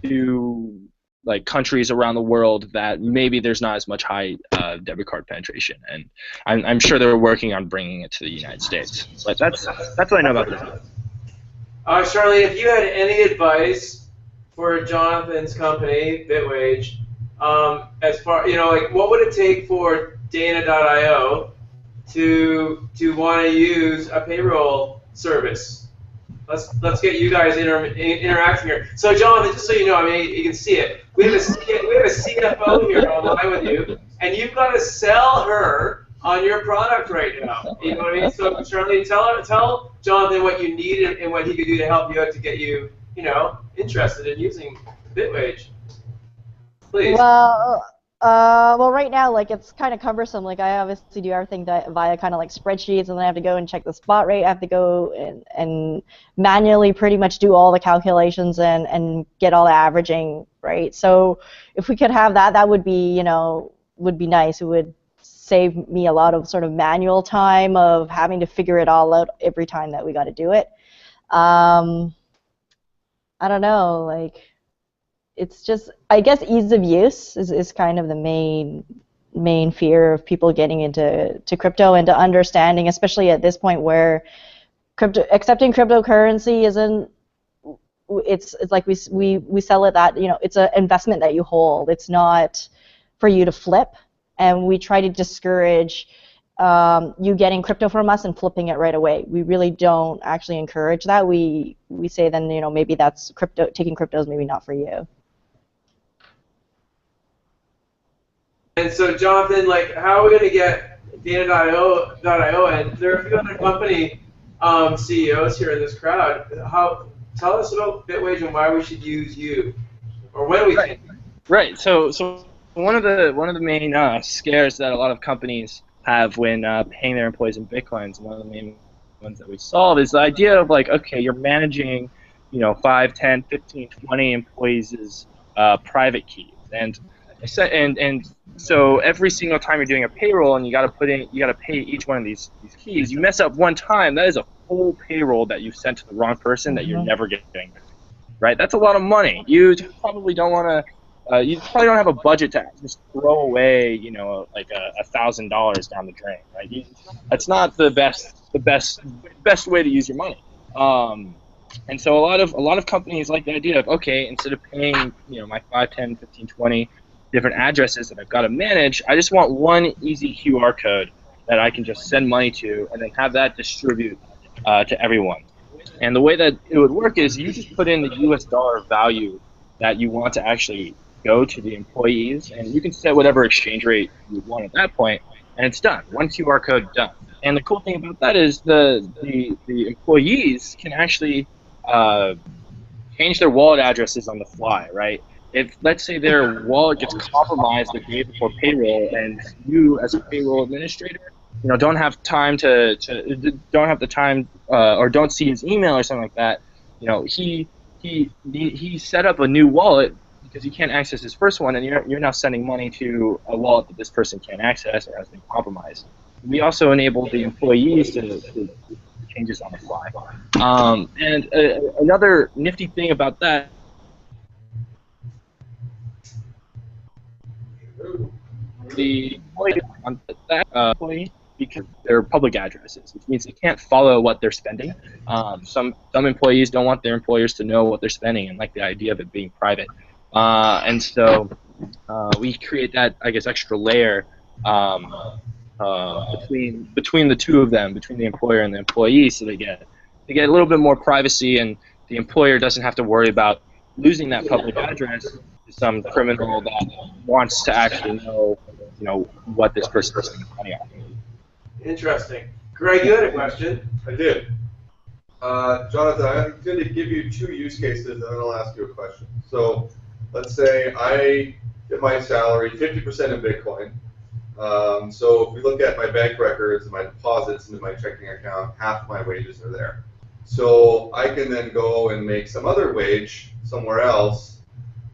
to like countries around the world that maybe there's not as much high debit card penetration, and I'm sure they're working on bringing it to the United States. But that's what I know about this. Charlie, if you had any advice for Jonathan's company, Bitwage, as far like what would it take for Dana.io to want to use a payroll service? Let's get you guys interacting here. So Jonathan, just so you know, you can see it. We have a CFO here online with you, and you've got to sell her on your product right now. You know what I mean? So Charlie, tell Jonathan what you need and what he could do to help you out to get you interested in using Bitwage. Please. Well, right now, like, it's kind of cumbersome. Like, I obviously do everything via kind of like spreadsheets, and then I have to go and check the spot rate. I have to go and manually pretty much do all the calculations and get all the averaging, right? So if we could have that, that would be, would be nice. It would save me a lot of sort of manual time of having to figure it all out every time that we got to do it. I don't know, like, it's just, I guess ease of use is kind of the main fear of people getting into crypto and to understanding, especially at this point where accepting cryptocurrency isn't, it's like we sell it that, it's an investment that you hold. It's not for you to flip, and we try to discourage you getting crypto from us and flipping it right away. We really don't actually encourage that. We say then, maybe that's taking crypto is maybe not for you. And so Jonathan, like, how are we going to get Dana.io, and there are a few other company CEOs here in this crowd. Tell us about Bitwage and why we should use you, or when we can. Right. So one of the main scares that a lot of companies have when paying their employees in bitcoins, and one of the main ones that we solve is the idea of like, okay, you're managing 5, 10, 15, 20 employees' private keys, and And so every single time you're doing a payroll and you got to pay each one of these keys. You mess up one time, that is a full payroll that you sent to the wrong person that you're never getting, right? That's a lot of money. You probably don't want to. You probably don't have a budget to just throw away, like $1,000 down the drain, right? That's not the best way to use your money. And so a lot of companies like the idea of, okay, instead of paying, my 5, 10, 15, 20 different addresses that I've got to manage, I just want one easy QR code that I can just send money to and then have that distribute to everyone. And the way that it would work is you just put in the US dollar value that you want to actually go to the employees, and you can set whatever exchange rate you want at that point, and it's done. One QR code done. And the cool thing about that is the employees can actually change their wallet addresses on the fly, right? If, let's say, their wallet gets compromised the day before payroll, and you, as a payroll administrator, don't have time don't have the time, or don't see his email or something like that, he set up a new wallet because you can't access his first one, and you're now sending money to a wallet that this person can't access or has been compromised. We also enable the employees to changes on the fly. And another nifty thing about that, the employee on that employee, because they're public addresses, which means they can't follow what they're spending. Some employees don't want their employers to know what they're spending and like the idea of it being private. And so we create that, I guess, extra layer between the two of them, between the employer and the employee, so they get a little bit more privacy, and the employer doesn't have to worry about losing that public address to some criminal that wants to actually know, what this person is spending money on. Interesting. Greg, you had a question. I did. Jonathan, I'm going to give you 2 use cases, and then I'll ask you a question. So let's say I get my salary 50% in Bitcoin. So if we look at my bank records and my deposits into my checking account, half my wages are there. So I can then go and make some other wage somewhere else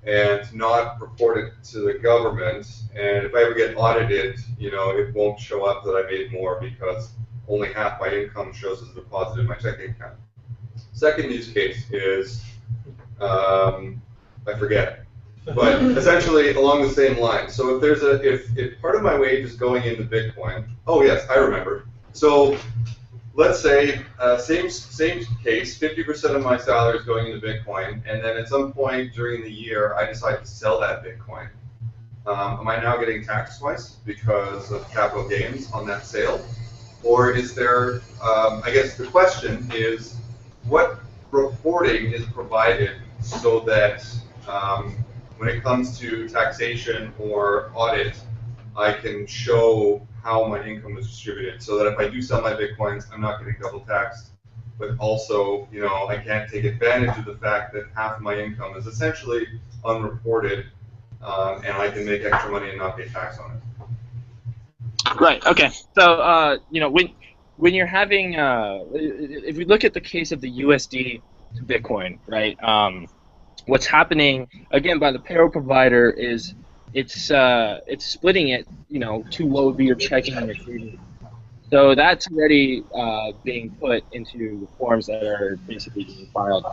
and not report it to the government. And if I ever get audited, it won't show up that I made more because only half my income shows as a deposit in my checking account. Second use case is, I forget, but essentially along the same line. So if there's if part of my wage is going into Bitcoin, oh yes, I remember. So let's say same case, 50% of my salary is going into Bitcoin, and then at some point during the year I decide to sell that Bitcoin. Am I now getting taxed twice because of capital gains on that sale? Or is there, I guess the question is, what reporting is provided so that when it comes to taxation or audit, I can show how my income is distributed, so that if I do sell my Bitcoins, I'm not getting double taxed, but also, I can't take advantage of the fact that half of my income is essentially unreported, and I can make extra money and not pay tax on it. Right. Okay. So when you're having, if we look at the case of the USD to Bitcoin, right? What's happening again by the payroll provider is it's splitting it, to what would be your checking and your savings. So that's already being put into the forms that are basically being filed.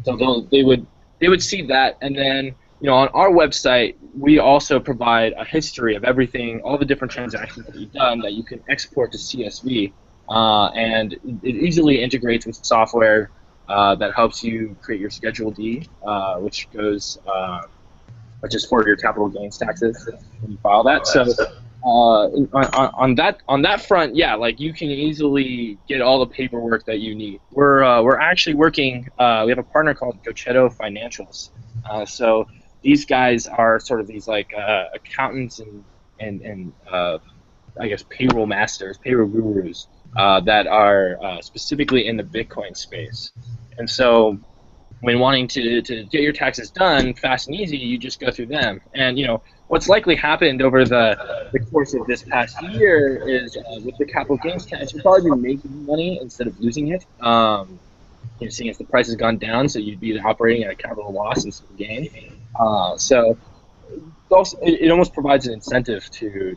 So they would see that, and then on our website we also provide a history of everything, all the different transactions that you've done that you can export to CSV, and it easily integrates with software that helps you create your Schedule D, which is for your capital gains taxes when you file that. So on that front, yeah, like you can easily get all the paperwork that you need. We're actually working. We have a partner called Gochetto Financials. So these guys are sort of these like accountants and I guess payroll masters, payroll gurus that are specifically in the Bitcoin space. And so when wanting to get your taxes done fast and easy, you just go through them. And what's likely happened over the course of this past year is with the capital gains tax, you'll probably be making money instead of losing it. Seeing as the price has gone down, so you'd be operating at a capital loss instead of gain. So also, it almost provides an incentive to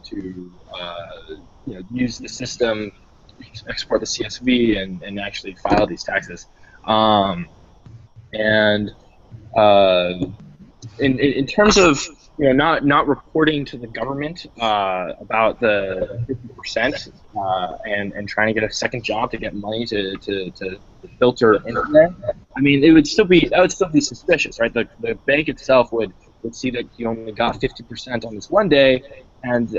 use the system, export the CSV, and actually file these taxes. And in terms of not reporting to the government about the 50% and trying to get a second job to get money to filter into there, I mean, that would still be suspicious, right? The bank itself would see that you only got 50% on this one day, and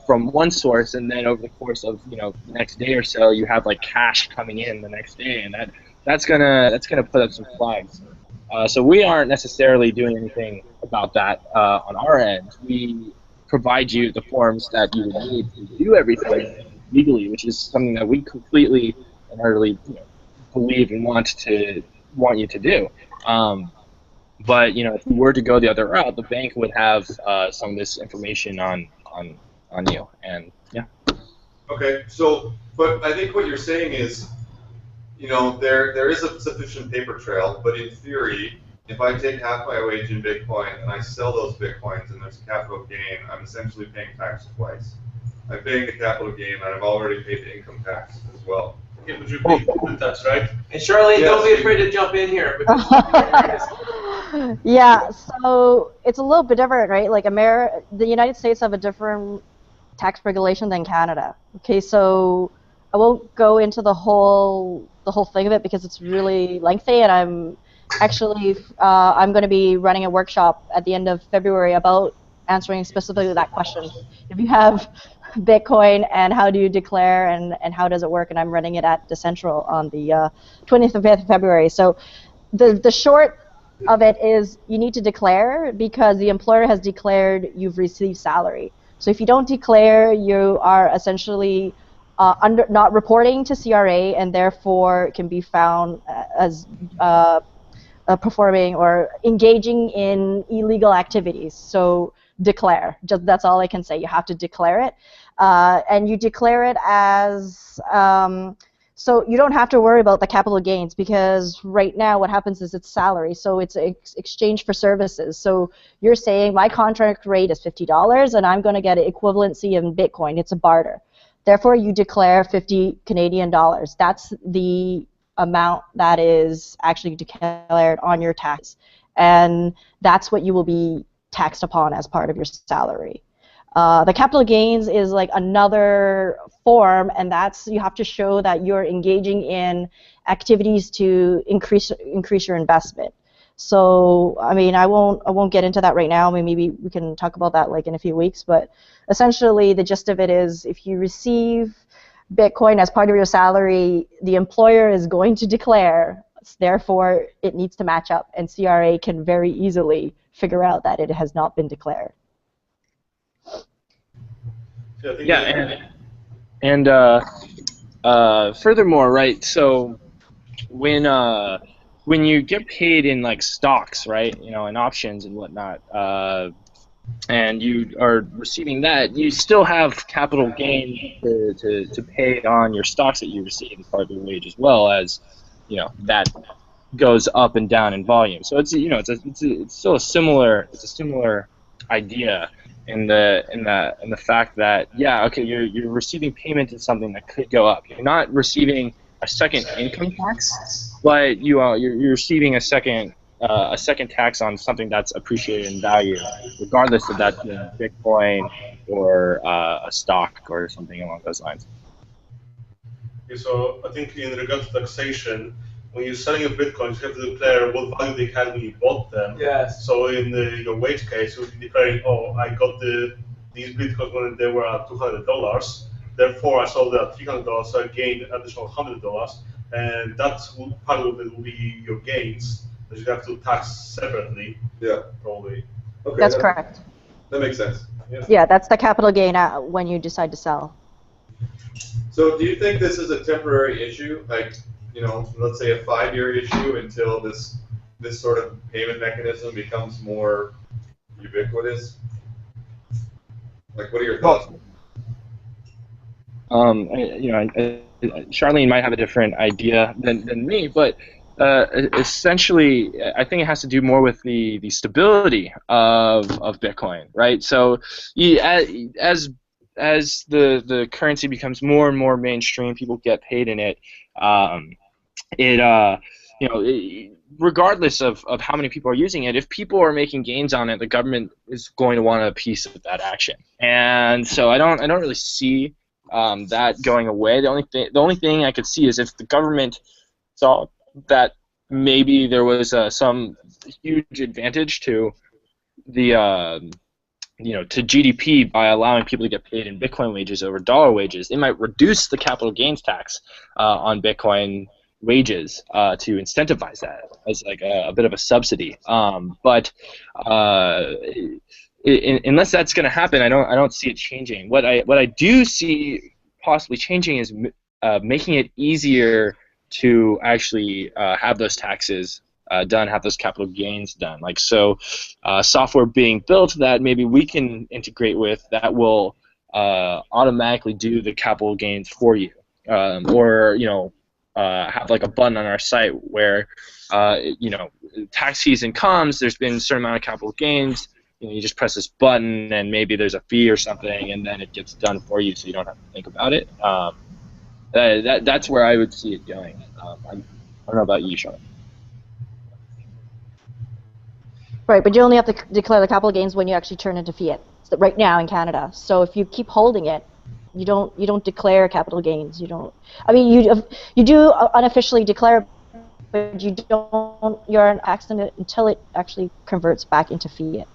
from one source, and then over the course of the next day or so, you have like cash coming in the next day, and that's gonna put up some flags. So we aren't necessarily doing anything about that on our end. We provide you the forms that you would need to do everything legally, which is something that we completely and utterly believe and want you to do. But if we were to go the other route, the bank would have some of this information on you, and yeah. Okay, so, but I think what you're saying is, there is a sufficient paper trail, but in theory, if I take half my wage in Bitcoin and I sell those Bitcoins and there's a capital gain, I'm essentially paying tax twice. I'm paying the capital gain and I've already paid the income tax as well. Yeah, but you pay the tax, right? And Charlene, Yes, don't be we- afraid to jump in here. Because Yeah, so it's a little bit different, right? Like the United States have a different tax regulation than Canada. Okay, so I won't go into the whole thing of it because it's really lengthy, and I'm going to be running a workshop at the end of February about answering specifically that question. If you have Bitcoin and how do you declare and how does it work, and I'm running it at Decentral on the 20th of February. So the short of it is you need to declare because the employer has declared you've received salary. So if you don't declare, you are essentially not reporting to CRA, and therefore can be found as performing or engaging in illegal activities. So declare. That's all I can say. You have to declare it, and you declare it as. So you don't have to worry about the capital gains because right now what happens is it's salary, so it's exchange for services. So you're saying my contract rate is $50 and I'm going to get an equivalency in Bitcoin. It's a barter. Therefore, you declare 50 Canadian dollars. That's the amount that is actually declared on your tax, and that's what you will be taxed upon as part of your salary. The capital gains is like another form, and that's you have to show that you're engaging in activities to increase your investment. So, I mean, I won't get into that right now. I mean, maybe we can talk about that like in a few weeks. But essentially, the gist of it is, if you receive Bitcoin as part of your salary, the employer is going to declare. Therefore, it needs to match up, and CRA can very easily figure out that it has not been declared. Yeah, and furthermore, right? So when you get paid in like stocks, right? And options and whatnot, and you are receiving that, you still have capital gain to pay on your stocks that you receive as part of your wage, as well as that goes up and down in volume. So it's still a similar idea in the fact that you're receiving payment in something that could go up. You're not receiving a second income tax, but you're receiving a second tax on something that's appreciated in value, regardless of that Bitcoin or a stock or something along those lines. Okay, so I think in regards to taxation, when you're selling your Bitcoins, you have to declare what value they had when you bought them. Yes. So in your wage case, you would be declaring, oh, I got these Bitcoins when they were at $200. Therefore, I sold them at $300, so I gained additional $100, and that's part of it will be your gains that you have to tax separately. Yeah. Probably. Okay. That's correct. That makes sense. Yeah, that's the capital gain when you decide to sell. So do you think this is a temporary issue? Like, let's say a 5-year issue until this sort of payment mechanism becomes more ubiquitous? Like, what are your thoughts? Charlene might have a different idea than me, but Essentially, I think it has to do more with the stability of Bitcoin, right? So, as the currency becomes more and more mainstream, people get paid in it. It you know, regardless of how many people are using it, if people are making gains on it, the government is going to want a piece of that action. And so I don't really see that going away. The only thing I could see is if the government saw that maybe there was some huge advantage to the to GDP by allowing people to get paid in Bitcoin wages over dollar wages, they might reduce the capital gains tax on Bitcoin wages to incentivize that as like a bit of a subsidy. But unless that's going to happen, I don't see it changing. What I do see possibly changing is making it easier to actually have those taxes done, have those capital gains done. Like so, software being built that maybe we can integrate with that will automatically do the capital gains for you, or have like a button on our site where tax season comes. There's been a certain amount of capital gains. You just press this button, and maybe there's a fee or something, and then it gets done for you, so you don't have to think about it. That's where I would see it going. I don't know about you, Sean. Right, but you only have to declare the capital gains when you actually turn into fiat. So right now in Canada. So if you keep holding it, you don't declare capital gains. You don't. I mean, you do unofficially declare, but you don't. You're an accident until it actually converts back into fiat.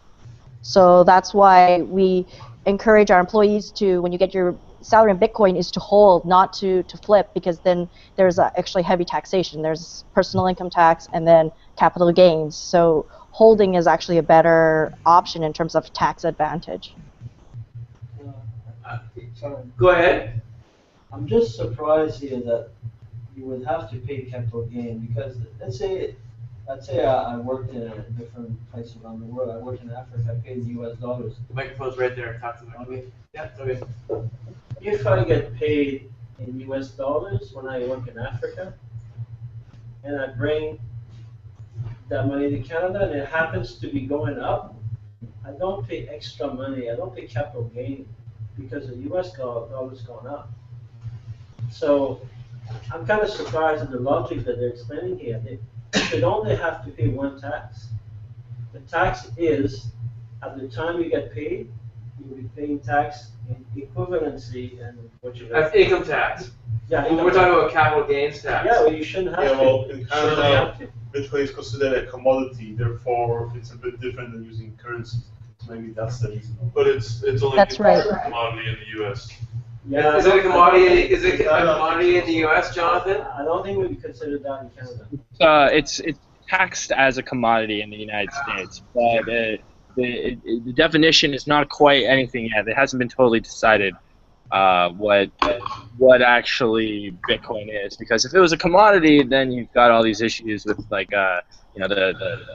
So that's why we encourage our employees to, when you get your salary in Bitcoin, is to hold, not to flip, because then there's actually heavy taxation. There's personal income tax and then capital gains. So holding is actually a better option in terms of tax advantage. Go ahead. I'm just surprised here that you would have to pay capital gain, because let's say I worked in a different place around the world. I worked in Africa. I paid in U.S. dollars. The microphone's right there. Talk to the microphone. Okay. Yeah, okay. If I get paid in U.S. dollars when I work in Africa, and I bring that money to Canada, and it happens to be going up, I don't pay extra money. I don't pay capital gain because the U.S. dollar's gone up. So I'm kind of surprised at the logic that they're explaining here. They should only have to pay one tax. The tax is, at the time you get paid, you will be paying tax in equivalency and what you That's income tax. Yeah, We're talking about capital gains tax. Yeah, well, you shouldn't have to. Well, in You Canada, shouldn't have to. Bitcoin is considered a commodity, therefore it's a bit different than using currency. So maybe that's the reason. But it's only That's right. a commodity in the U.S. Yeah, Is it a commodity? Is it a commodity in the U.S., Jonathan? I don't think we would consider that in Canada. It's taxed as a commodity in the United States, but the definition is not quite anything yet. It hasn't been totally decided what actually Bitcoin is, because if it was a commodity, then you've got all these issues with like the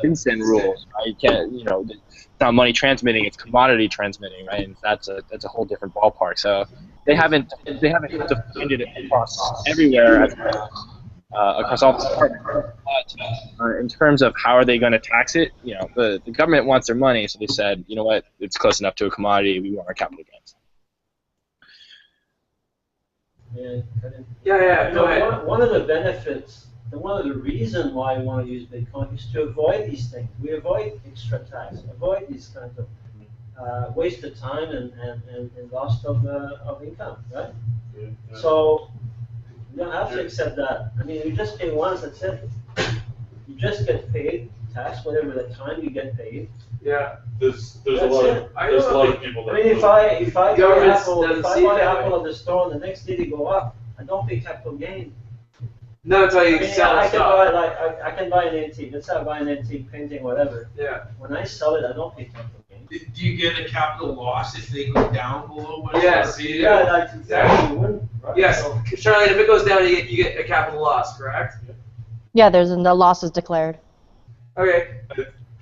FinCEN rules, right? You can't, it's not money transmitting, it's commodity transmitting, right? And that's a whole different ballpark. So they haven't defined it across everywhere across all the departments. But in terms of how are they going to tax it, the government wants their money, so they said, you know what, it's close enough to a commodity, we want our capital gains. Yeah, go ahead. One of the benefits, and one of the reasons why I want to use Bitcoin is to avoid these things. We avoid extra tax, avoid these kinds of wasted time and loss of income, right? Yeah. So you don't have to accept that. I mean, you just pay once, that's it. You just get paid tax, whatever the time you get paid. Yeah. There's a That's lot it. of people that I mean, if I buy Governments Apple, doesn't if I see it buy that Apple way. at the store and the next day they go up, I don't pay capital gain. No, until you I mean, sell I the can stuff. buy I can buy an antique. Let's say I buy an antique painting, whatever. Yeah. When I sell it, I don't pay capital gain. Do you get a capital loss if they go down below what? Yes, you do. Yeah, like exactly. You wouldn't, right? Yes, So, Charlene, if it goes down, you get a capital loss, correct? Yeah, the loss is declared. Okay.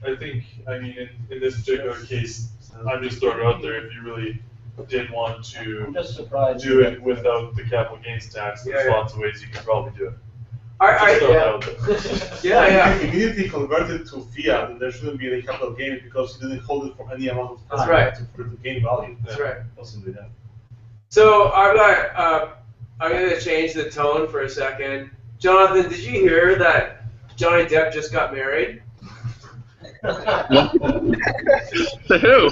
I think, I mean, in this particular case, I'm just throwing it out there, if you really did want to I'm just surprised. do it without the capital gains tax, there's Yeah. lots of ways you could probably do it. Just throw it yeah. out there. Yeah. If you immediately convert it to fiat, then there shouldn't be any capital gain because you didn't hold it for any amount of time. That's right. For it to gain value. That's right. Possibly, yeah. So I'm gonna change the tone for a second. Jonathan, did you hear that Johnny Depp just got married? To who?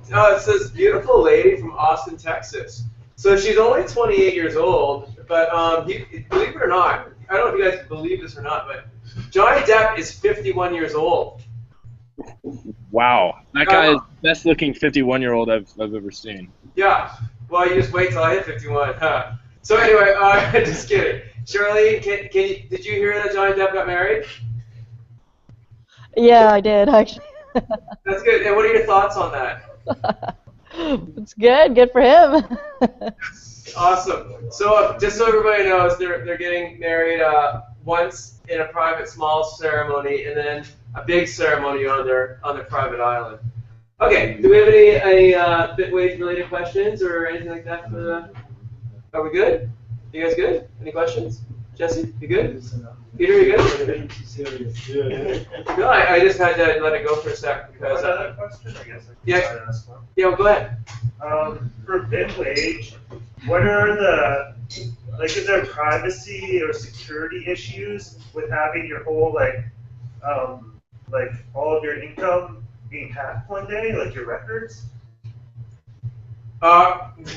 It's this beautiful lady from Austin, Texas. So she's only 28 years old, but believe it or not, I don't know if you guys believe this or not, but Johnny Depp is 51 years old. Wow, that guy is the best looking 51-year-old I've ever seen. Yeah. Well, you just wait till I hit 51. Huh? So anyway, just kidding. Charlene, did you hear that Johnny Depp got married? Yeah, I did actually. That's good. And what are your thoughts on that? It's good for him. Awesome. So just so everybody knows, they're getting married once in a private small ceremony, and then a big ceremony on their private island. Okay. Do we have any Bitwage related questions or anything like that? Are we good? You guys good? Any questions? Jesse, you good? Peter, you good? No, I just had to let it go for a sec because. Another question, I guess. Yeah. Yeah, well, go ahead. For Bitwage, what are is there privacy or security issues with having your whole all of your income being hacked one day, like your records?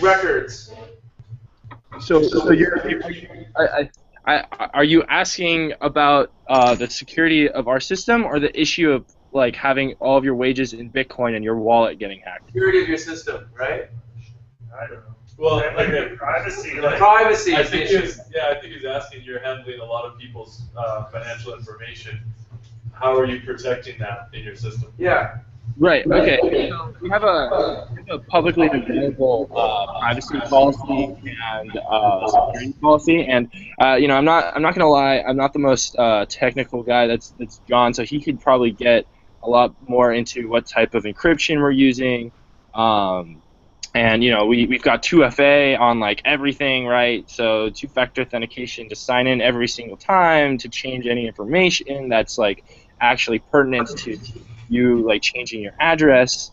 Records. So are you asking about the security of our system, or the issue of like having all of your wages in Bitcoin and your wallet getting hacked? Security of your system, right? I don't know. Well, Like okay. privacy. Privacy I is the think issue. he's asking. You're handling a lot of people's financial information. How are you protecting that in your system? Yeah. Right. Okay. So we have a publicly available privacy policy and security policy, and I'm not gonna lie, I'm not the most technical guy. That's John, so he could probably get a lot more into what type of encryption we're using. And we've got 2FA on like everything, right? So two-factor authentication to sign in every single time, to change any information that's like actually pertinent to you, like changing your address,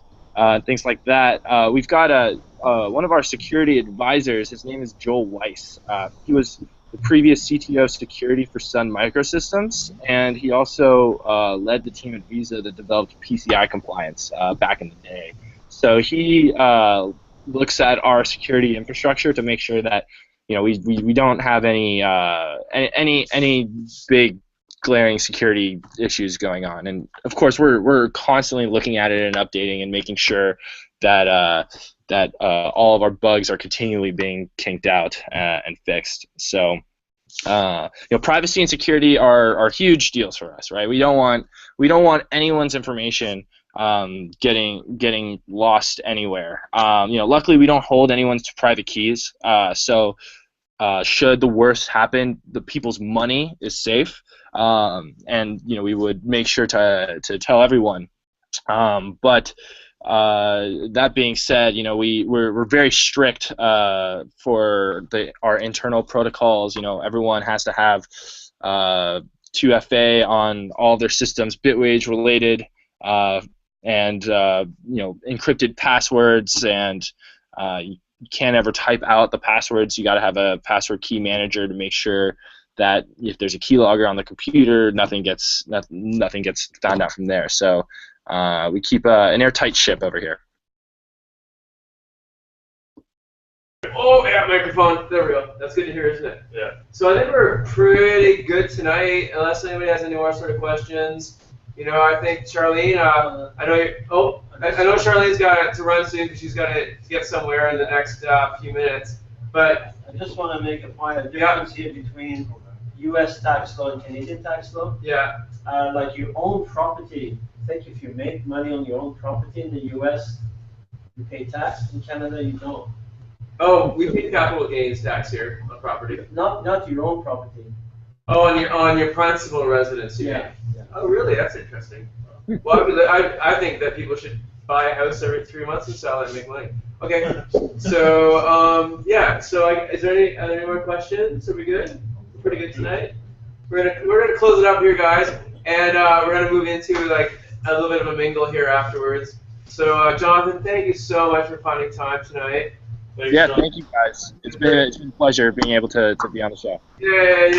things like that. We've got one of our security advisors. His name is Joel Weiss. He was the previous CTO security for Sun Microsystems, and he also led the team at Visa that developed PCI compliance back in the day. So he looks at our security infrastructure to make sure that we don't have any big glaring security issues going on. And of course we're constantly looking at it and updating and making sure that all of our bugs are continually being kinked out and fixed. So privacy and security are huge deals for us, right? We don't want anyone's information getting lost anywhere. Luckily we don't hold anyone's private keys, so should the worst happen, the people's money is safe, and we would make sure to tell everyone. But that being said, we're very strict for our internal protocols. Everyone has to have 2FA on all their systems, Bitwage related, and encrypted passwords, and you can't ever type out the passwords. You got to have a password key manager to make sure that if there's a keylogger on the computer, nothing gets found out from there. So we keep an airtight ship over here. Oh, yeah, microphone. There we go. That's good to hear, isn't it? Yeah. So I think we're pretty good tonight, unless anybody has any more sort of questions. I think Charlene, I know Charlene's got to run soon because she's got to get somewhere in the next few minutes. But I just want to make a point of difference here between U.S. tax law and Canadian tax law. Yeah. Like your own property. I think if you make money on your own property in the U.S., you pay tax. In Canada, you don't. Oh, we pay capital gains tax here on property. Not your own property. Oh, on your principal residence, you mean? Yeah. Oh, really? That's interesting. Well, I think that people should buy a house every 3 months and sell it and make money. Okay. So, yeah. So, are there any more questions? Are we good? We're pretty good tonight. we're gonna close it up here, guys, and we're gonna move into like a little bit of a mingle here afterwards. So, Jonathan, thank you so much for finding time tonight. Thanks, Yeah, John. thank you guys. It's been a pleasure being able to be on the show. Yeah.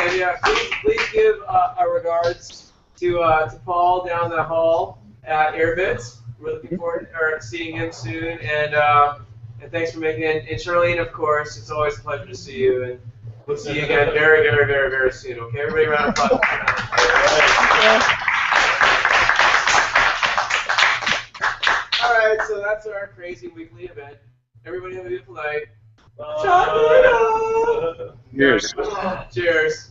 And yeah, please give our regards to Paul down the hall at Airbits. We're looking forward to seeing him soon, and thanks for making it. And Charlene, of course, it's always a pleasure to see you, and we'll see you again very, very, very, very soon. Okay, everybody, round of applause. All right, so that's our crazy weekly event. Everybody have a beautiful night. Cheers. Cheers.